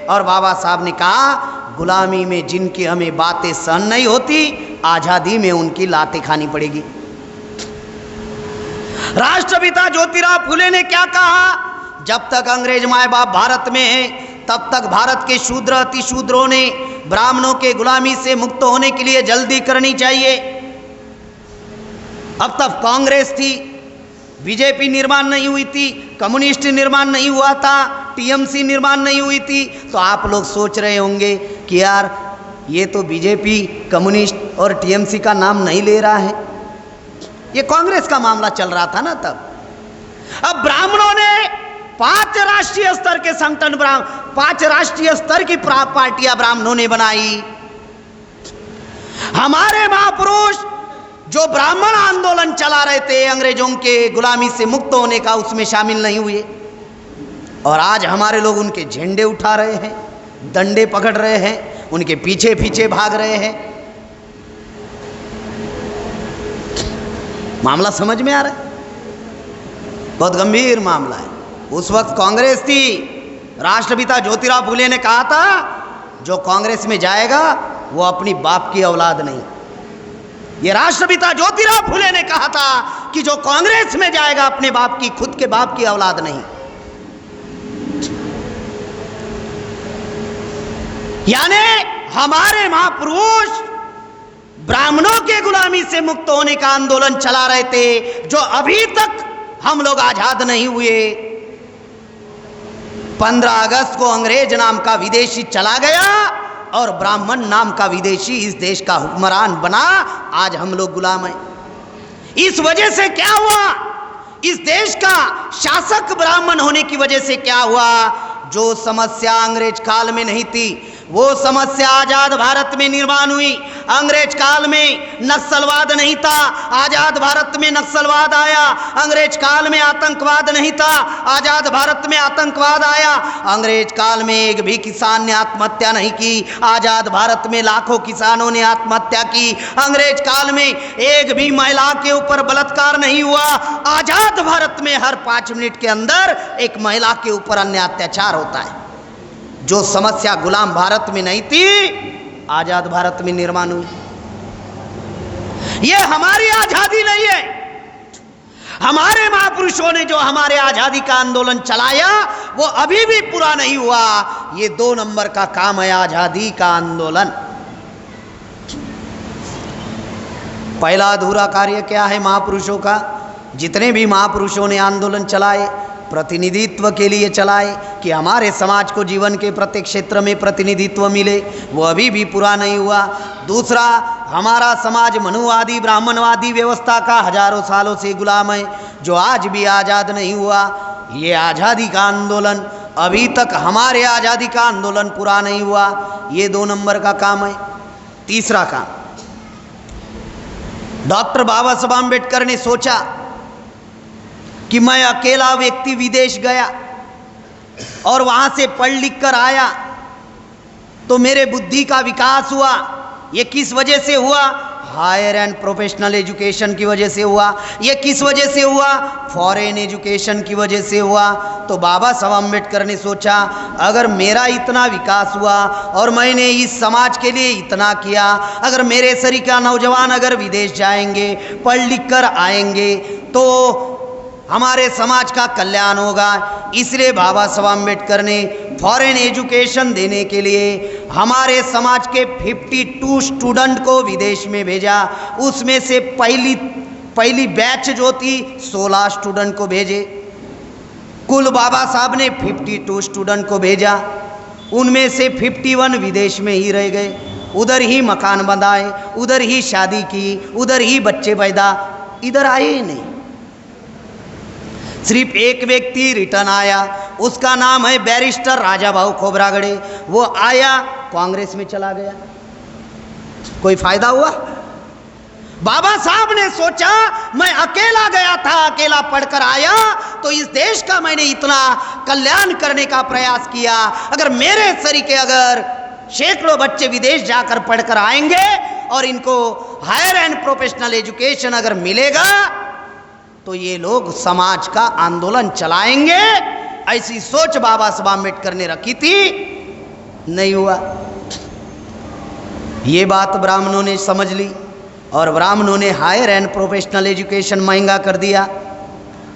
और बाबा साहब ने कहा, गुलामी में जिनकी हमें बातें सहन नहीं होती, आज़ादी में उनकी लातें खानी पड़ेगी। राष्ट्रपिता ज्योतिराव फुले ने क्या कहा, जब तक अंग्रेज माए बाप भारत में हैं तब तक भारत के शूद्र अति शूद्रों ने ब्राह्मणों के गुलामी से मुक्त होने के लिए जल्दी करनी चाहिए। अब तक कांग्रेस थी, बीजेपी निर्माण नहीं हुई थी, कम्युनिस्ट निर्माण नहीं हुआ था, टीएमसी निर्माण नहीं हुई थी। तो आप लोग सोच रहे होंगे कि यार ये तो बीजेपी, कम्युनिस्ट और टीएमसी का नाम नहीं ले रहा है, ये कांग्रेस का मामला चल रहा था ना तब। अब ब्राह्मणों ने 5 राष्ट्रीय स्तर के संगठन, 5 राष्ट्रीय स्तर की पार्टियां ब्राह्मणों ने बनाई। हमारे महापुरुष जो ब्राह्मण आंदोलन चला रहे थे अंग्रेजों के गुलामी से मुक्त होने का, उसमें शामिल नहीं हुए। और आज हमारे लोग उनके झंडे उठा रहे हैं, डंडे पकड़ रहे हैं, उनके पीछे पीछे भाग रहे हैं। मामला समझ में आ रहा है? बहुत गंभीर मामला है। उस वक्त कांग्रेस थी, राष्ट्रपिता ज्योतिराव फुले ने कहा था जो कांग्रेस में जाएगा वो अपनी बाप की औलाद नहीं। ये राष्ट्रपिता ज्योतिराव फुले ने कहा था कि जो कांग्रेस में जाएगा अपने बाप की, खुद के बाप की औलाद नहीं। यानी हमारे महापुरुष ब्राह्मणों के गुलामी से मुक्त होने का आंदोलन चला रहे थे, जो अभी तक हम लोग आजाद नहीं हुए। 15 अगस्त को अंग्रेज नाम का विदेशी चला गया और ब्राह्मण नाम का विदेशी इस देश का हुक्मरान बना। आज हम लोग गुलाम हैं। इस वजह से क्या हुआ? इस देश का शासक ब्राह्मण होने की वजह से क्या हुआ? जो समस्या अंग्रेज काल में नहीं थी वो समस्या आजाद भारत में निर्माण हुई। अंग्रेज काल में नक्सलवाद नहीं था, आजाद भारत में नक्सलवाद आया। अंग्रेज काल में आतंकवाद नहीं था, आजाद भारत में आतंकवाद आया। अंग्रेज काल में एक भी किसान ने आत्महत्या नहीं की, आजाद भारत में लाखों किसानों ने आत्महत्या की। अंग्रेज काल में एक भी महिला के ऊपर बलात्कार नहीं हुआ, आजाद भारत में हर 5 मिनट के अंदर एक महिला के ऊपर अन्य अत्याचार होता है। जो समस्या गुलाम भारत में नहीं थी आजाद भारत में निर्माण हुई। ये हमारी आजादी नहीं है। हमारे महापुरुषों ने जो हमारे आजादी का आंदोलन चलाया वो अभी भी पूरा नहीं हुआ। ये 2 नंबर का काम है आजादी का आंदोलन। पहला अधूरा कार्य क्या है महापुरुषों का? जितने भी महापुरुषों ने आंदोलन चलाए प्रतिनिधित्व के लिए चलाए कि हमारे समाज को जीवन के प्रत्येक क्षेत्र में प्रतिनिधित्व मिले, वो अभी भी पूरा नहीं हुआ। दूसरा, हमारा समाज मनुवादी ब्राह्मणवादी व्यवस्था का हजारों सालों से गुलाम है, जो आज भी आज़ाद नहीं हुआ। ये आज़ादी का आंदोलन अभी तक, हमारे आज़ादी का आंदोलन पूरा नहीं हुआ। ये 2 नंबर का काम है। तीसरा काम, डॉक्टर बाबा साहब आम्बेडकर ने सोचा कि मैं अकेला व्यक्ति विदेश गया और वहां से पढ़ लिख कर आया तो मेरे बुद्धि का विकास हुआ। ये किस वजह से हुआ? हायर एंड प्रोफेशनल एजुकेशन की वजह से हुआ। ये किस वजह से हुआ? फॉरेन एजुकेशन की वजह से हुआ। तो बाबा साहब अम्बेडकर ने सोचा अगर मेरा इतना विकास हुआ और मैंने इस समाज के लिए इतना किया, अगर मेरे सरीका नौजवान अगर विदेश जाएंगे, पढ़ लिख कर आएंगे तो हमारे समाज का कल्याण होगा। इसलिए बाबा साहब अम्बेडकर ने फॉरेन एजुकेशन देने के लिए हमारे समाज के 52 स्टूडेंट को विदेश में भेजा। उसमें से पहली बैच जो थी 16 स्टूडेंट को भेजे। कुल बाबा साहब ने 52 स्टूडेंट को भेजा, उनमें से 51 विदेश में ही रह गए। उधर ही मकान बनाए, उधर ही शादी की, उधर ही बच्चे पैदा, इधर आए ही नहीं। सिर्फ एक व्यक्ति रिटर्न आया, उसका नाम है बैरिस्टर राजा भाऊ खोबरागड़े। वो आया, कांग्रेस में चला गया। कोई फायदा हुआ? बाबा साहब ने सोचा मैं अकेला गया था, अकेला पढ़कर आया तो इस देश का मैंने इतना कल्याण करने का प्रयास किया। अगर मेरे तरीके अगर सैकड़ों बच्चे विदेश जाकर पढ़कर आएंगे और इनको हायर एंड प्रोफेशनल एजुकेशन अगर मिलेगा तो ये लोग समाज का आंदोलन चलाएंगे। ऐसी सोच बाबा साहब अम्बेडकर ने रखी थी, नहीं हुआ। ये बात ब्राह्मणों ने समझ ली और ब्राह्मणों ने हायर एंड प्रोफेशनल एजुकेशन महंगा कर दिया।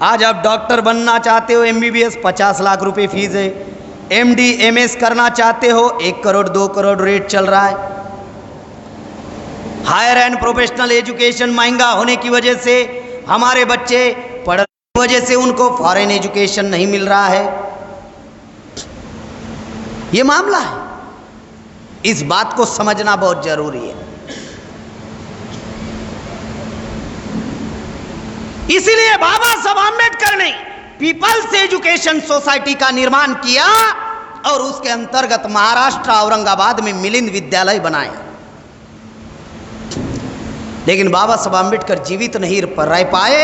आज आप डॉक्टर बनना चाहते हो MBBS 50 लाख रुपए फीस है, MD MS करना चाहते हो 1 करोड़ 2 करोड़ रेट चल रहा है। हायर एंड प्रोफेशनल एजुकेशन महंगा होने की वजह से हमारे बच्चे पढ़ने की वजह से उनको फॉरेन एजुकेशन नहीं मिल रहा है। ये मामला है, इस बात को समझना बहुत जरूरी है। इसलिए बाबा साहब आम्बेडकर ने पीपल्स एजुकेशन सोसाइटी का निर्माण किया और उसके अंतर्गत महाराष्ट्र औरंगाबाद में मिलिंद विद्यालय बनाए। लेकिन बाबा साहब अम्बेडकर जीवित नहीं रह पाए,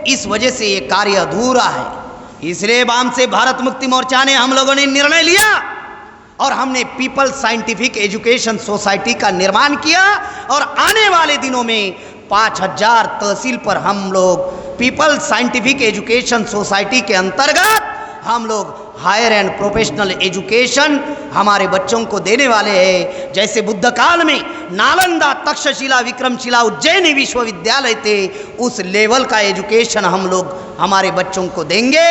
इस वजह से ये कार्य अधूरा है। इसलिए वाम से भारत मुक्ति मोर्चा ने, हम लोगों ने निर्णय लिया और हमने पीपल साइंटिफिक एजुकेशन सोसाइटी का निर्माण किया और आने वाले दिनों में 5000 तहसील पर हम लोग पीपल साइंटिफिक एजुकेशन सोसाइटी के अंतर्गत हम लोग हायर एंड प्रोफेशनल एजुकेशन हमारे बच्चों को देने वाले हैं। जैसे बुद्ध काल में नालंदा, तक्षशिला, विक्रमशिला, उज्जैनी विश्वविद्यालय थे, उस लेवल का एजुकेशन हम लोग हमारे बच्चों को देंगे,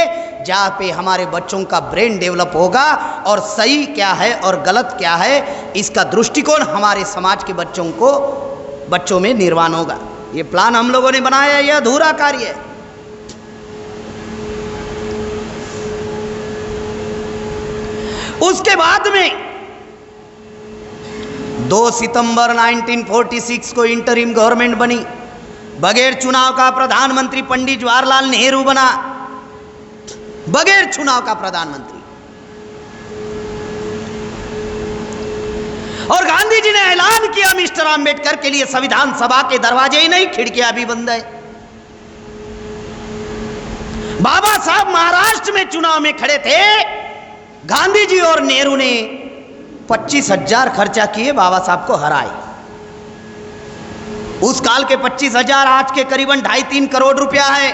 जहाँ पे हमारे बच्चों का ब्रेन डेवलप होगा और सही क्या है और गलत क्या है इसका दृष्टिकोण हमारे समाज के बच्चों में निर्माण होगा। ये प्लान हम लोगों ने बनाया, यह अधूरा कार्य है। उसके बाद में 2 सितंबर 1946 को इंटरिम गवर्नमेंट बनी। बगैर चुनाव का प्रधानमंत्री पंडित जवाहरलाल नेहरू बना, बगैर चुनाव का प्रधानमंत्री। और गांधी जी ने ऐलान किया मिस्टर अंबेडकर के लिए संविधान सभा के दरवाजे ही नहीं, खिड़कियां भी बंद है। बाबा साहब महाराष्ट्र में चुनाव में खड़े थे, गांधी जी और नेहरू ने 25,000 खर्चा किए, बाबा साहब को हराए। उस काल के 25,000 आज के करीबन 2.5-3 करोड़ रुपया है।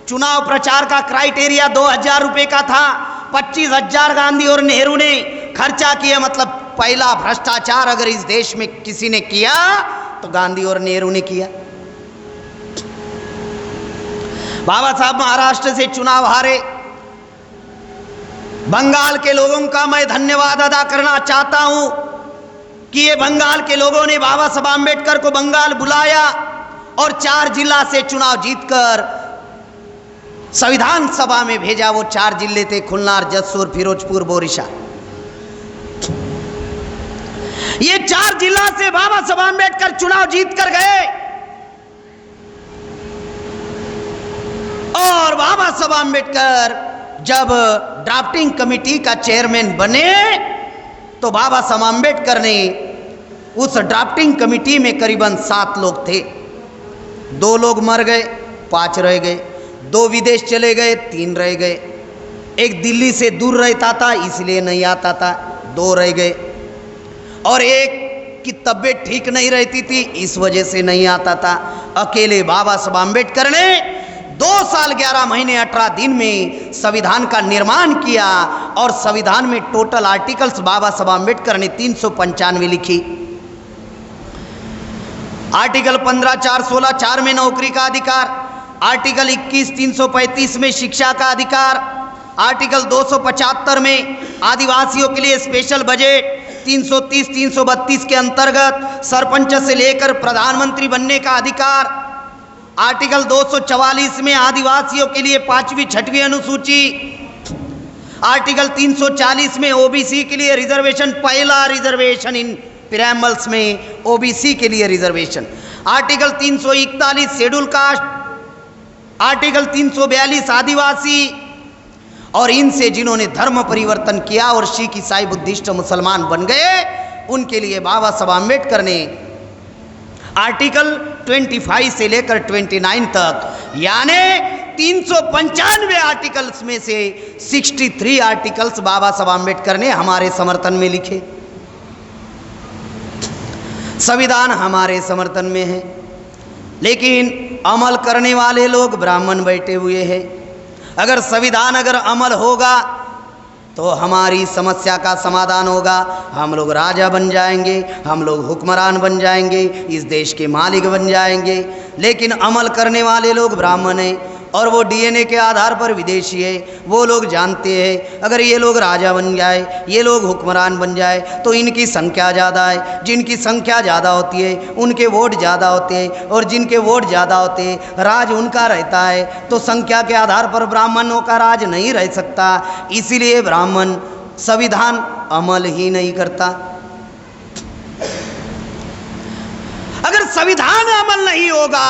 चुनाव प्रचार का क्राइटेरिया 2,000 रुपए का था। 25,000 गांधी और नेहरू ने खर्चा किया। मतलब पहला भ्रष्टाचार अगर इस देश में किसी ने किया तो गांधी और नेहरू ने किया। बाबा साहब महाराष्ट्र से चुनाव हारे। बंगाल के लोगों का मैं धन्यवाद अदा करना चाहता हूं कि ये बंगाल के लोगों ने बाबा साहब आम्बेडकर को बंगाल बुलाया और 4 जिला से चुनाव जीतकर संविधान सभा में भेजा। वो 4 जिले थे, खुलनार, जसोर, फिरोजपुर, बोरीशा। ये 4 जिला से बाबा साहब आम्बेडकर चुनाव जीत कर गए और बाबा साहब आम्बेडकर जब ड्राफ्टिंग कमेटी का चेयरमैन बने तो बाबा साहब आम्बेडकर ने उस ड्राफ्टिंग कमेटी में करीबन 7 लोग थे। 2 लोग मर गए, 5 रह गए। 2 विदेश चले गए, 3 रह गए। एक दिल्ली से दूर रहता था इसलिए नहीं आता था, 2 रह गए। और एक की तबीयत ठीक नहीं रहती थी, इस वजह से नहीं आता था। अकेले बाबा साहब आम्बेडकर ने 2 साल 11 महीने 18 दिन में संविधान का निर्माण किया और संविधान में टोटल आर्टिकल्स बाबा साहब आम्बेडकर ने 395 लिखी। आर्टिकल 15(4)(16) 4 में नौकरी का अधिकार, आर्टिकल 21 335 में शिक्षा का अधिकार, आर्टिकल 275 में आदिवासियों के लिए स्पेशल बजट, 330 332 के अंतर्गत सरपंच से लेकर प्रधानमंत्री बनने का अधिकार, आर्टिकल 244 में आदिवासियों के लिए 5वीं 6वीं अनुसूची, आर्टिकल 340 में ओबीसी के लिए रिजर्वेशन, पहला रिजर्वेशन इन प्रीएम्बल्स में ओबीसी के लिए reservation, article 341 schedule caste, article 342 आदिवासी। और इनसे जिन्होंने धर्म परिवर्तन किया और सिख, ईसाई, बुद्धिस्ट, मुसलमान बन गए, उनके लिए बाबा साहब आम्बेडकर ने आर्टिकल 25 से लेकर 29 तक यानी 395 आर्टिकल्स में से 63 आर्टिकल्स बाबा साहब आम्बेडकर ने हमारे समर्थन में लिखे। संविधान हमारे समर्थन में है, लेकिन अमल करने वाले लोग ब्राह्मण बैठे हुए हैं। अगर संविधान अमल होगा तो हमारी समस्या का समाधान होगा। हम लोग राजा बन जाएंगे, हम लोग हुक्मरान बन जाएंगे, इस देश के मालिक बन जाएंगे। लेकिन अमल करने वाले लोग ब्राह्मण हैं और वो डीएनए के आधार पर विदेशी है। वो लोग जानते हैं अगर ये लोग राजा बन जाए, ये लोग हुक्मरान बन जाए तो इनकी संख्या ज़्यादा है। जिनकी संख्या ज़्यादा होती है उनके वोट ज़्यादा होते हैं और जिनके वोट ज़्यादा होते हैं राज उनका रहता है। तो संख्या के आधार पर ब्राह्मणों का राज नहीं रह सकता, इसीलिए ब्राह्मण संविधान अमल ही नहीं करता। अगर संविधान अमल नहीं होगा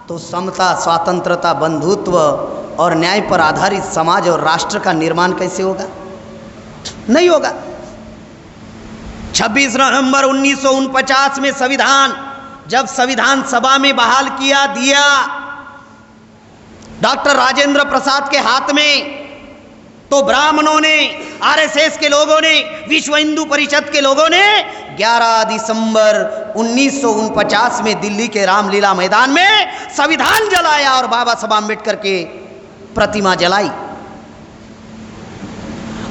तो समता, स्वतंत्रता, बंधुत्व और न्याय पर आधारित समाज और राष्ट्र का निर्माण कैसे होगा? नहीं होगा। 26 नवंबर 1949 में संविधान जब संविधान सभा में बहाल दिया डॉक्टर राजेंद्र प्रसाद के हाथ में, तो ब्राह्मणों ने, आरएसएस के लोगों ने, विश्व हिंदू परिषद के लोगों ने 11 दिसंबर 1949 में दिल्ली के रामलीला मैदान में संविधान जलाया और बाबा साहब आम्बेडकर के प्रतिमा जलाई।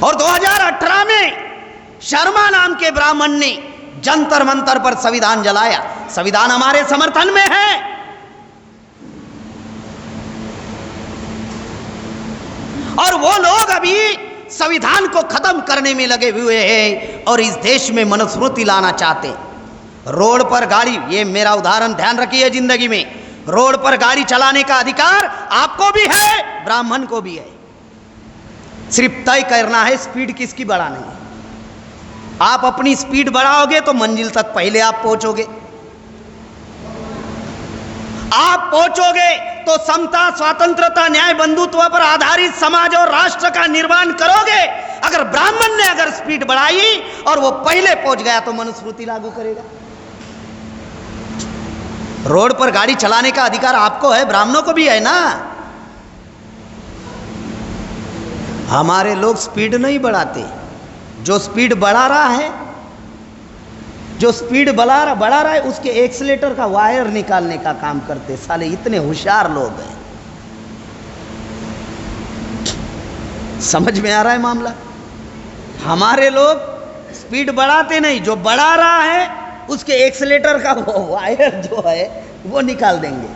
और 2018 में शर्मा नाम के ब्राह्मण ने जंतर मंतर पर संविधान जलाया। संविधान हमारे समर्थन में है। और वो लोग अभी संविधान को खत्म करने में लगे हुए हैं और इस देश में मनुस्मृति लाना चाहते हैं। रोड पर गाड़ी, ये मेरा उदाहरण ध्यान रखिए, जिंदगी में रोड पर गाड़ी चलाने का अधिकार आपको भी है, ब्राह्मण को भी है। सिर्फ तय करना है स्पीड किसकी बढ़ानी है। आप अपनी स्पीड बढ़ाओगे तो मंजिल तक पहले आप पहुंचोगे। आप पहुंचोगे तो समता, स्वतंत्रता, न्याय, बंधुत्व पर आधारित समाज और राष्ट्र का निर्माण करोगे। अगर ब्राह्मण ने अगर स्पीड बढ़ाई और वो पहले पहुंच गया तो मनुस्मृति लागू करेगा। रोड पर गाड़ी चलाने का अधिकार आपको है, ब्राह्मणों को भी है ना। हमारे लोग स्पीड नहीं बढ़ाते। जो स्पीड बढ़ा रहा है, जो स्पीड बढ़ा रहा है उसके एक्सीलेटर का वायर निकालने का काम करते। साले इतने होशियार लोग हैं। समझ में आ रहा है मामला। हमारे लोग स्पीड बढ़ाते नहीं, जो बढ़ा रहा है उसके एक्सीलेटर का वो वायर जो है वो निकाल देंगे।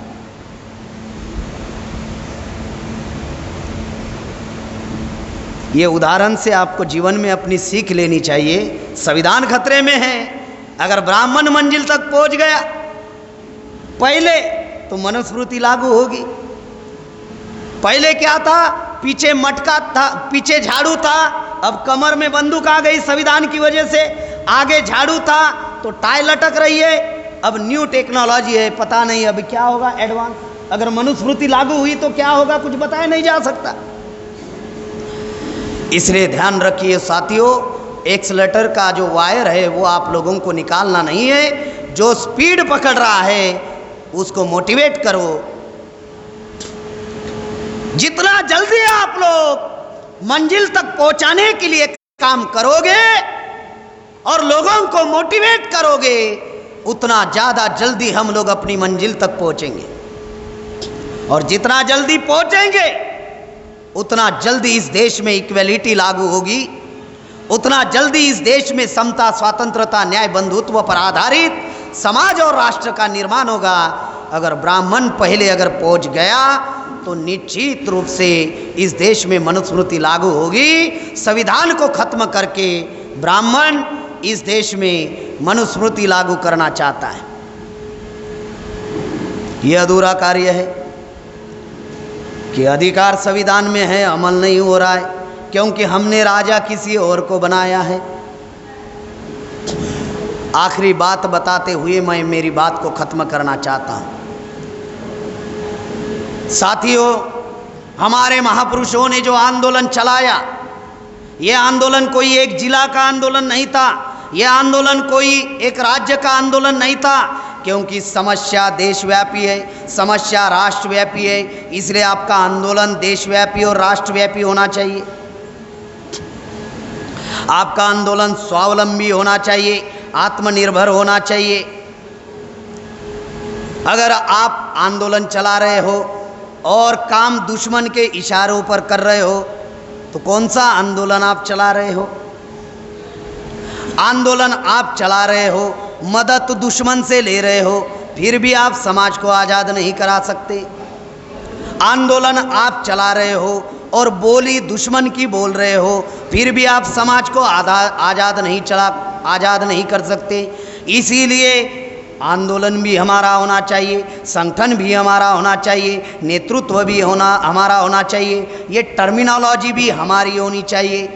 ये उदाहरण से आपको जीवन में अपनी सीख लेनी चाहिए। संविधान खतरे में है। अगर ब्राह्मण मंजिल तक पहुंच गया पहले तो मनुस्मृति लागू होगी। पहले क्या था, पीछे मटका था, पीछे झाड़ू था, अब कमर में बंदूक आ गई संविधान की वजह से। आगे झाड़ू था तो टाई लटक रही है। अब न्यू टेक्नोलॉजी है, पता नहीं अभी क्या होगा एडवांस। अगर मनुस्मृति लागू हुई तो क्या होगा कुछ बताया नहीं जा सकता। इसलिए ध्यान रखिए साथियों, एक्सीलेटर का जो वायर है वो आप लोगों को निकालना नहीं है। जो स्पीड पकड़ रहा है उसको मोटिवेट करो। जितना जल्दी आप लोग मंजिल तक पहुंचाने के लिए काम करोगे और लोगों को मोटिवेट करोगे, उतना ज्यादा जल्दी हम लोग अपनी मंजिल तक पहुंचेंगे। और जितना जल्दी पहुंचेंगे उतना जल्दी इस देश में इक्वलिटी लागू होगी, उतना जल्दी इस देश में समता, स्वतंत्रता, न्याय, बंधुत्व पर आधारित समाज और राष्ट्र का निर्माण होगा। अगर ब्राह्मण पहले अगर पहुंच गया तो निश्चित रूप से इस देश में मनुस्मृति लागू होगी। संविधान को खत्म करके ब्राह्मण इस देश में मनुस्मृति लागू करना चाहता है। यह अधूरा कार्य है कि अधिकार संविधान में है, अमल नहीं हो रहा है क्योंकि हमने राजा किसी और को बनाया है। आखिरी बात बताते हुए मैं मेरी बात को खत्म करना चाहता हूं। साथियों, हमारे महापुरुषों ने जो आंदोलन चलाया, यह आंदोलन कोई एक जिला का आंदोलन नहीं था, यह आंदोलन कोई एक राज्य का आंदोलन नहीं था, क्योंकि समस्या देशव्यापी है, समस्या राष्ट्रव्यापी है। इसलिए आपका आंदोलन देशव्यापी और राष्ट्रव्यापी होना चाहिए। आपका आंदोलन स्वावलंबी होना चाहिए, आत्मनिर्भर होना चाहिए। अगर आप आंदोलन चला रहे हो और काम दुश्मन के इशारों पर कर रहे हो तो कौन सा आंदोलन आप चला रहे हो? आंदोलन आप चला रहे हो, मदद दुश्मन से ले रहे हो, फिर भी आप समाज को आज़ाद नहीं करा सकते। आंदोलन आप चला रहे हो और बोली दुश्मन की बोल रहे हो, फिर भी आप समाज को आज़ाद नहीं कर सकते। इसीलिए आंदोलन भी हमारा होना चाहिए, संगठन भी हमारा होना चाहिए, नेतृत्व भी हमारा होना चाहिए, ये टर्मिनोलॉजी भी हमारी होनी चाहिए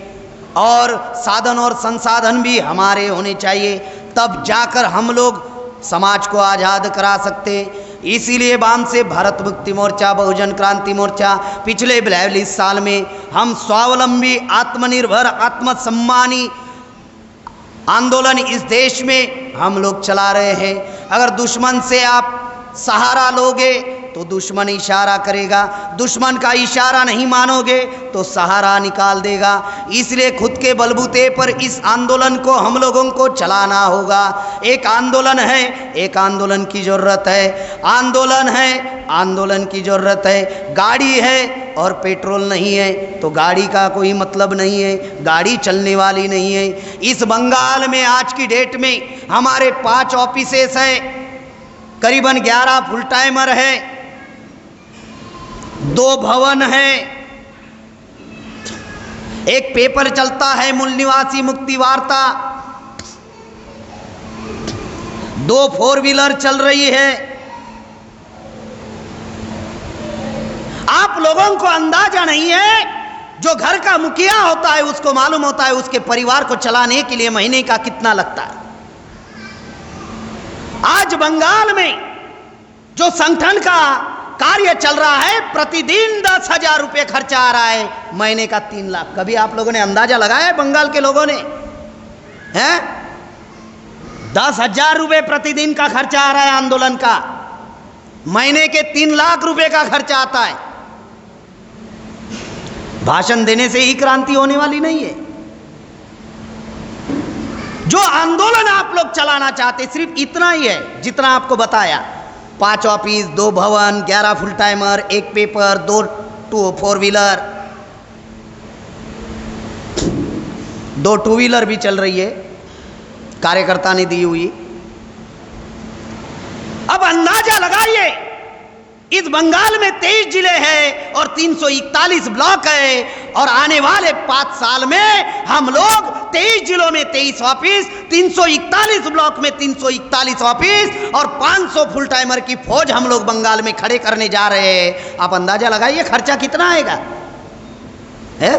और साधन और संसाधन भी हमारे होने चाहिए। तब जाकर हम लोग समाज को आज़ाद करा सकते। इसीलिए वाम से भारत मुक्ति मोर्चा, बहुजन क्रांति मोर्चा पिछले 42 साल में हम स्वावलंबी, आत्मनिर्भर, आत्मसम्मानी आंदोलन इस देश में हम लोग चला रहे हैं। अगर दुश्मन से आप सहारा लोगे तो दुश्मन इशारा करेगा, दुश्मन का इशारा नहीं मानोगे तो सहारा निकाल देगा। इसलिए खुद के बलबूते पर इस आंदोलन को हम लोगों को चलाना होगा। एक आंदोलन है, एक आंदोलन की ज़रूरत है, आंदोलन है, आंदोलन की ज़रूरत है। गाड़ी है और पेट्रोल नहीं है तो गाड़ी का कोई मतलब नहीं है, गाड़ी चलने वाली नहीं है। इस बंगाल में आज की डेट में हमारे 5 ऑफिसेस है, करीबन 11 फुल टाइमर है, 2 भवन है, एक पेपर चलता है मूल निवासी मुक्ति वार्ता, 2 4 व्हीलर चल रही है। आप लोगों को अंदाजा नहीं है, जो घर का मुखिया होता है उसको मालूम होता है उसके परिवार को चलाने के लिए महीने का कितना लगता है। आज बंगाल में जो संगठन का कार्य चल रहा है, प्रतिदिन 10,000 रुपये खर्चा आ रहा है, महीने का 3 लाख। कभी आप लोगों ने अंदाजा लगाया है बंगाल के लोगों ने? हैं 10,000 रुपये प्रतिदिन का खर्चा आ रहा है आंदोलन का, महीने के 3 लाख रुपए का खर्चा आता है। भाषण देने से ही क्रांति होने वाली नहीं है। जो आंदोलन आप लोग चलाना चाहते सिर्फ इतना ही है जितना आपको बताया, 5 ऑफिस, 2 भवन, 11 full timer, 1 paper, 2 4 wheeler, 2 2 wheeler भी चल रही है, कार्यकर्ता ने दी हुई। अब अंदाजा लगाइए, इस बंगाल में 23 जिले हैं और 341 ब्लॉक है, और आने वाले 5 साल में हम लोग 23 जिलों में 23 ऑफिस, 341 ब्लॉक में 341 ऑफिस और 500 फुल टाइमर की फौज हम लोग बंगाल में खड़े करने जा रहे हैं। आप अंदाजा लगाइए खर्चा कितना आएगा। है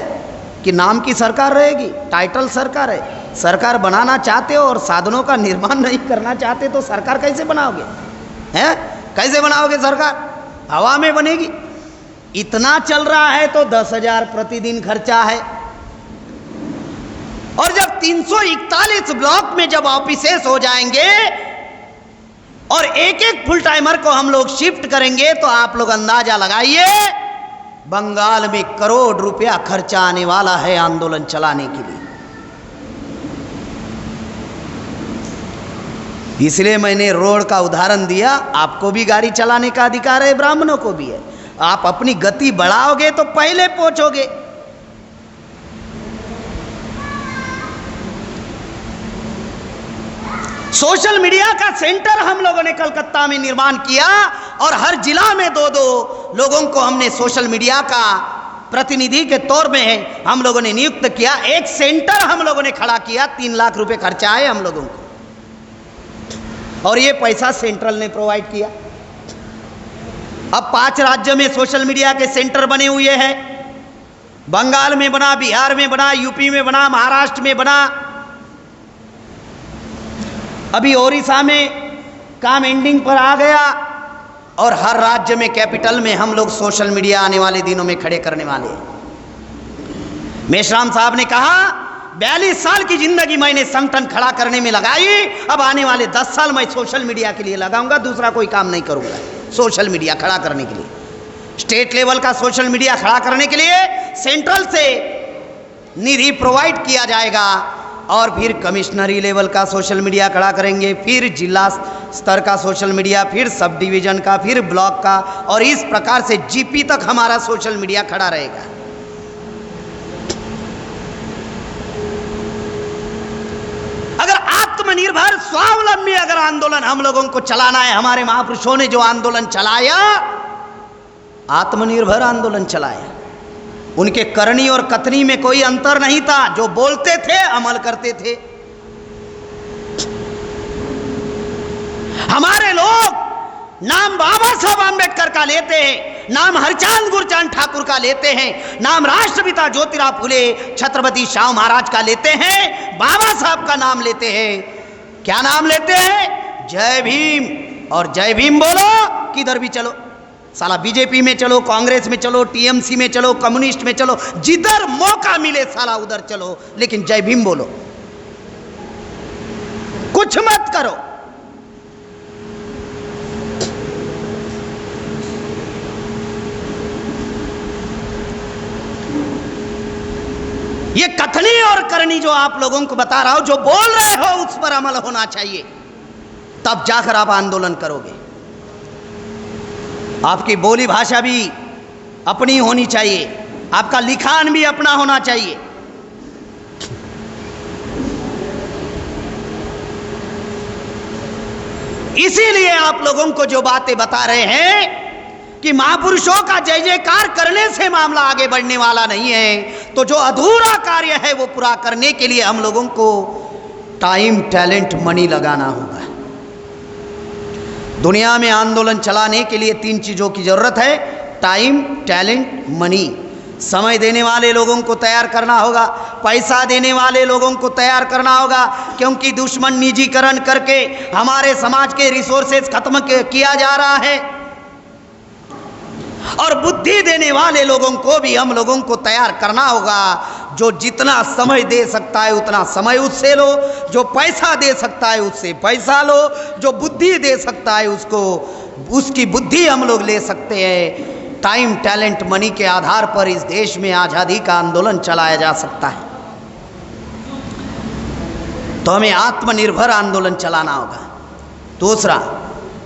कि नाम की सरकार रहेगी, टाइटल सरकार है। सरकार बनाना चाहते हो और साधनों का निर्माण नहीं करना चाहते तो सरकार कैसे बनाओगे? हैं कैसे बनाओगे? सरकार हवा में बनेगी। इतना चल रहा है तो 10,000 प्रतिदिन खर्चा है। और जब 341 ब्लॉक में जब ऑफिसेस हो जाएंगे और एक एक फुल टाइमर को हम लोग शिफ्ट करेंगे तो आप लोग अंदाजा लगाइए बंगाल में करोड़ रुपया खर्चा आने वाला है आंदोलन चलाने के लिए। इसलिए मैंने रोड का उदाहरण दिया। आपको भी गाड़ी चलाने का अधिकार है, ब्राह्मणों को भी है। आप अपनी गति बढ़ाओगे तो पहले पहुंचोगे। सोशल मीडिया का सेंटर हम लोगों ने कलकत्ता में निर्माण किया और हर जिला में 2-2 लोगों को हमने सोशल मीडिया का प्रतिनिधि के तौर में हम लोगों ने नियुक्त किया। एक सेंटर हम लोगों ने खड़ा किया, 3 लाख रुपए खर्चा आए हम लोगों को, और ये पैसा सेंट्रल ने प्रोवाइड किया। अब 5 राज्यों में सोशल मीडिया के सेंटर बने हुए हैं। बंगाल में बना, बिहार में बना, यूपी में बना, महाराष्ट्र में बना, अभी ओडिशा में काम एंडिंग पर आ गया, और हर राज्य में कैपिटल में हम लोग सोशल मीडिया आने वाले दिनों में खड़े करने वाले हैं। मेश्राम साहब ने कहा 42 साल की जिंदगी मैंने संगठन खड़ा करने में लगाई, अब आने वाले 10 साल मैं सोशल मीडिया के लिए लगाऊंगा, दूसरा कोई काम नहीं करूंगा। सोशल मीडिया खड़ा करने के लिए, स्टेट लेवल का सोशल मीडिया खड़ा करने के लिए सेंट्रल से निधि प्रोवाइड किया जाएगा, और फिर कमिश्नरी लेवल का सोशल मीडिया खड़ा करेंगे, फिर जिला स्तर का सोशल मीडिया, फिर सब डिवीजन का, फिर ब्लॉक का, और इस प्रकार से जीपी तक हमारा सोशल मीडिया खड़ा रहेगा। अगर आत्मनिर्भर स्वावलंबी अगर आंदोलन हम लोगों को चलाना है, हमारे महापुरुषों ने जो आंदोलन चलाया, आत्मनिर्भर आंदोलन चलाया, उनके करनी और कथनी में कोई अंतर नहीं था। जो बोलते थे अमल करते थे। हमारे लोग नाम बाबा साहब आंबेडकर का लेते हैं, नाम हरचांद गुरचांद ठाकुर का लेते हैं, नाम राष्ट्रपिता ज्योतिराव फुले छत्रपति शाहू महाराज का लेते हैं, बाबा साहब का नाम लेते हैं। क्या नाम लेते हैं? जय भीम। और जय भीम बोलो किधर भी चलो, साला बीजेपी में चलो, कांग्रेस में चलो, टीएमसी में चलो, कम्युनिस्ट में चलो, जिधर मौका मिले साला उधर चलो, लेकिन जय भीम बोलो, कुछ मत करो। कथनी और करनी जो आप लोगों को बता रहा हूं, जो बोल रहे हो उस पर अमल होना चाहिए, तब जाकर आप आंदोलन करोगे। आपकी बोली भाषा भी अपनी होनी चाहिए, आपका लिखान भी अपना होना चाहिए। इसीलिए आप लोगों को जो बातें बता रहे हैं कि महापुरुषों का जय जयकार करने से मामला आगे बढ़ने वाला नहीं है, तो जो अधूरा कार्य है वो पूरा करने के लिए हम लोगों को टाइम, टैलेंट, मनी लगाना होगा। दुनिया में आंदोलन चलाने के लिए 3 चीजों की जरूरत है: टाइम, टैलेंट, मनी। समय देने वाले लोगों को तैयार करना होगा, पैसा देने वाले लोगों को तैयार करना होगा, क्योंकि दुश्मन निजीकरण करके हमारे समाज के रिसोर्सेज खत्म किया जा रहा है। और बुद्धि देने वाले लोगों को भी हम लोगों को तैयार करना होगा। जो जितना समय दे सकता है उतना समय उससे लो, जो पैसा दे सकता है उससे पैसा लो, जो बुद्धि दे सकता है उसको उसकी बुद्धि हम लोग ले सकते हैं। टाइम, टैलेंट, मनी के आधार पर इस देश में आज़ादी का आंदोलन चलाया जा सकता है। तो हमें आत्मनिर्भर आंदोलन चलाना होगा। दूसरा,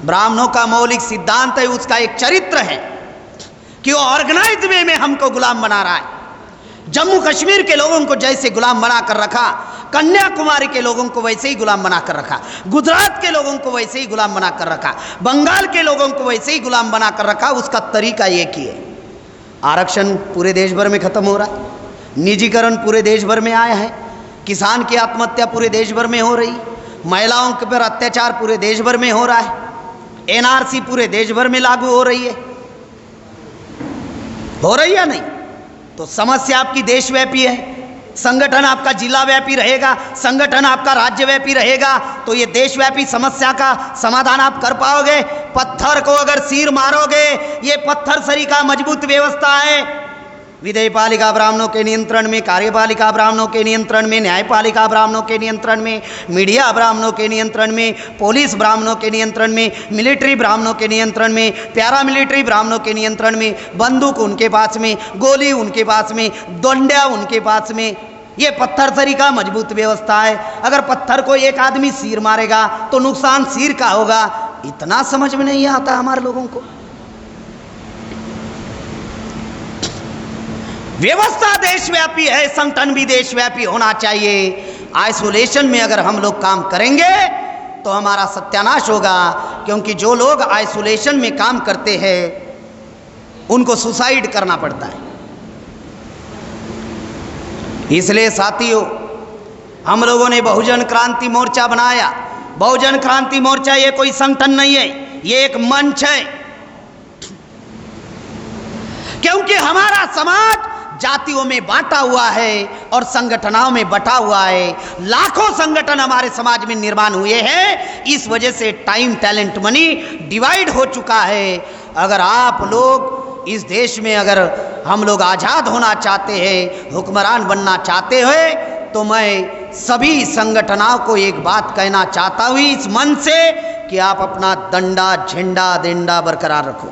ब्राह्मणों का मौलिक सिद्धांत है, उसका एक चरित्र है कि वो ऑर्गेनाइज वे में हमको गुलाम बना रहा है। जम्मू कश्मीर के लोगों को जैसे गुलाम बना कर रखा, कन्याकुमारी के लोगों को वैसे ही गुलाम बना कर रखा, गुजरात के लोगों को वैसे ही गुलाम बना कर रखा, बंगाल के लोगों को वैसे ही गुलाम बना कर रखा। उसका तरीका एक ही है। आरक्षण पूरे देश भर में खत्म हो रहा है, निजीकरण पूरे देश भर में आया है, किसान की आत्महत्या पूरे देश भर में हो रही, महिलाओं के पर अत्याचार पूरे देश भर में हो रहा है, एनआरसी पूरे देश भर में लागू हो रही है या नहीं? तो समस्या आपकी देशव्यापी है, संगठन आपका जिला व्यापी रहेगा, संगठन आपका राज्य व्यापी रहेगा, तो ये देशव्यापी समस्या का समाधान आप कर पाओगे? पत्थर को अगर सिर मारोगे, ये पत्थर सरी का मजबूत व्यवस्था है। विधेयपालिका ब्राह्मणों के नियंत्रण में, कार्यपालिका ब्राह्मणों के नियंत्रण में, न्यायपालिका ब्राह्मणों के नियंत्रण में, मीडिया ब्राह्मणों के नियंत्रण में, पुलिस ब्राह्मणों के नियंत्रण में, मिलिट्री ब्राह्मणों के नियंत्रण में, पैरामिलिट्री ब्राह्मणों के नियंत्रण में, बंदूक उनके पास में, गोली उनके पास में, दंडा उनके पास में। ये पत्थर सरी का मजबूत व्यवस्था है। अगर पत्थर को एक आदमी सिर मारेगा तो नुकसान सिर का होगा। इतना समझ में नहीं आता हमारे लोगों को। व्यवस्था देशव्यापी है, संगठन भी देशव्यापी होना चाहिए। आइसोलेशन में अगर हम लोग काम करेंगे तो हमारा सत्यानाश होगा, क्योंकि जो लोग आइसोलेशन में काम करते हैं उनको सुसाइड करना पड़ता है। इसलिए साथियों, हम लोगों ने बहुजन क्रांति मोर्चा बनाया। बहुजन क्रांति मोर्चा ये कोई संगठन नहीं है, ये एक मंच है, क्योंकि हमारा समाज जातियों में बांटा हुआ है और संगठनों में बटा हुआ है। लाखों संगठन हमारे समाज में निर्माण हुए हैं। इस वजह से टाइम, टैलेंट, मनी डिवाइड हो चुका है। अगर आप लोग इस देश में, अगर हम लोग आज़ाद होना चाहते हैं, हुक्मरान बनना चाहते हैं, तो मैं सभी संगठनों को एक बात कहना चाहता हूँ इस मन से कि आप अपना डंडा, झंडा, डेंडा बरकरार रखो।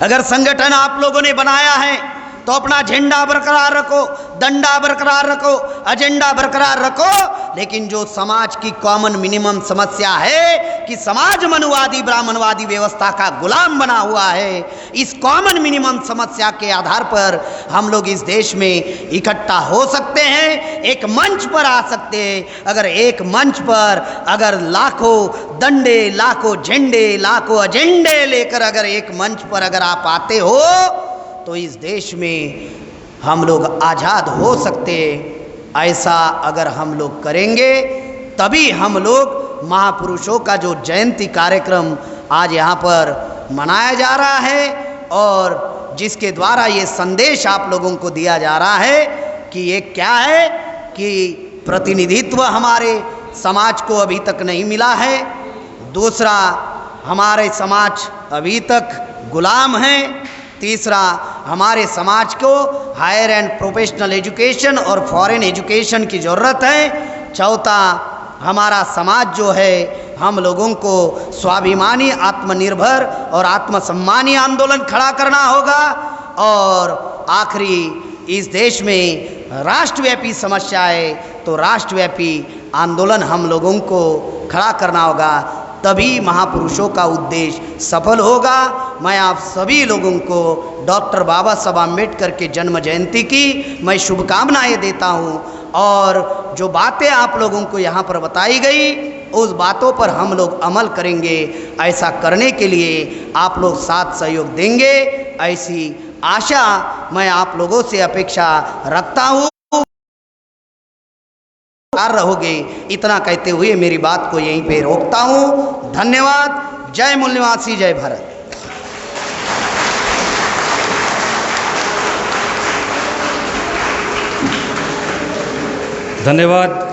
अगर संगठन आप लोगों ने बनाया है तो अपना झंडा बरकरार रखो, डंडा बरकरार रखो, एजेंडा बरकरार रखो। लेकिन जो समाज की कॉमन मिनिमम समस्या है कि समाज मनुवादी, ब्राह्मणवादी व्यवस्था का गुलाम बना हुआ है, इस कॉमन मिनिमम समस्या के आधार पर हम लोग इस देश में इकट्ठा हो सकते हैं, एक मंच पर आ सकते हैं। अगर एक मंच पर अगर लाखों डंडे, लाखों झंडे, लाखों एजेंडे लेकर अगर एक मंच पर अगर आप आते हो तो इस देश में हम लोग आज़ाद हो सकते हैं। ऐसा अगर हम लोग करेंगे तभी हम लोग महापुरुषों का जो जयंती कार्यक्रम आज यहाँ पर मनाया जा रहा है और जिसके द्वारा ये संदेश आप लोगों को दिया जा रहा है कि ये क्या है कि प्रतिनिधित्व हमारे समाज को अभी तक नहीं मिला है। दूसरा, हमारे समाज अभी तक गुलाम है। तीसरा, हमारे समाज को हायर एंड प्रोफेशनल एजुकेशन और फॉरेन एजुकेशन की ज़रूरत है। चौथा, हमारा समाज जो है हम लोगों को स्वाभिमानी, आत्मनिर्भर और आत्मसम्मानी आंदोलन खड़ा करना होगा। और आखिरी, इस देश में राष्ट्रव्यापी समस्या है तो राष्ट्रव्यापी आंदोलन हम लोगों को खड़ा करना होगा, तभी महापुरुषों का उद्देश्य सफल होगा। मैं आप सभी लोगों को डॉक्टर बाबा साहब आम्बेडकर के जन्म जयंती की मैं शुभकामनाएं देता हूं, और जो बातें आप लोगों को यहाँ पर बताई गई उस बातों पर हम लोग अमल करेंगे। ऐसा करने के लिए आप लोग साथ सहयोग देंगे, ऐसी आशा मैं आप लोगों से अपेक्षा रखता हूँ। रहोगे, इतना कहते हुए मेरी बात को यहीं पे रोकता हूँ। धन्यवाद। जय मूल निवासी, जय भारत। धन्यवाद।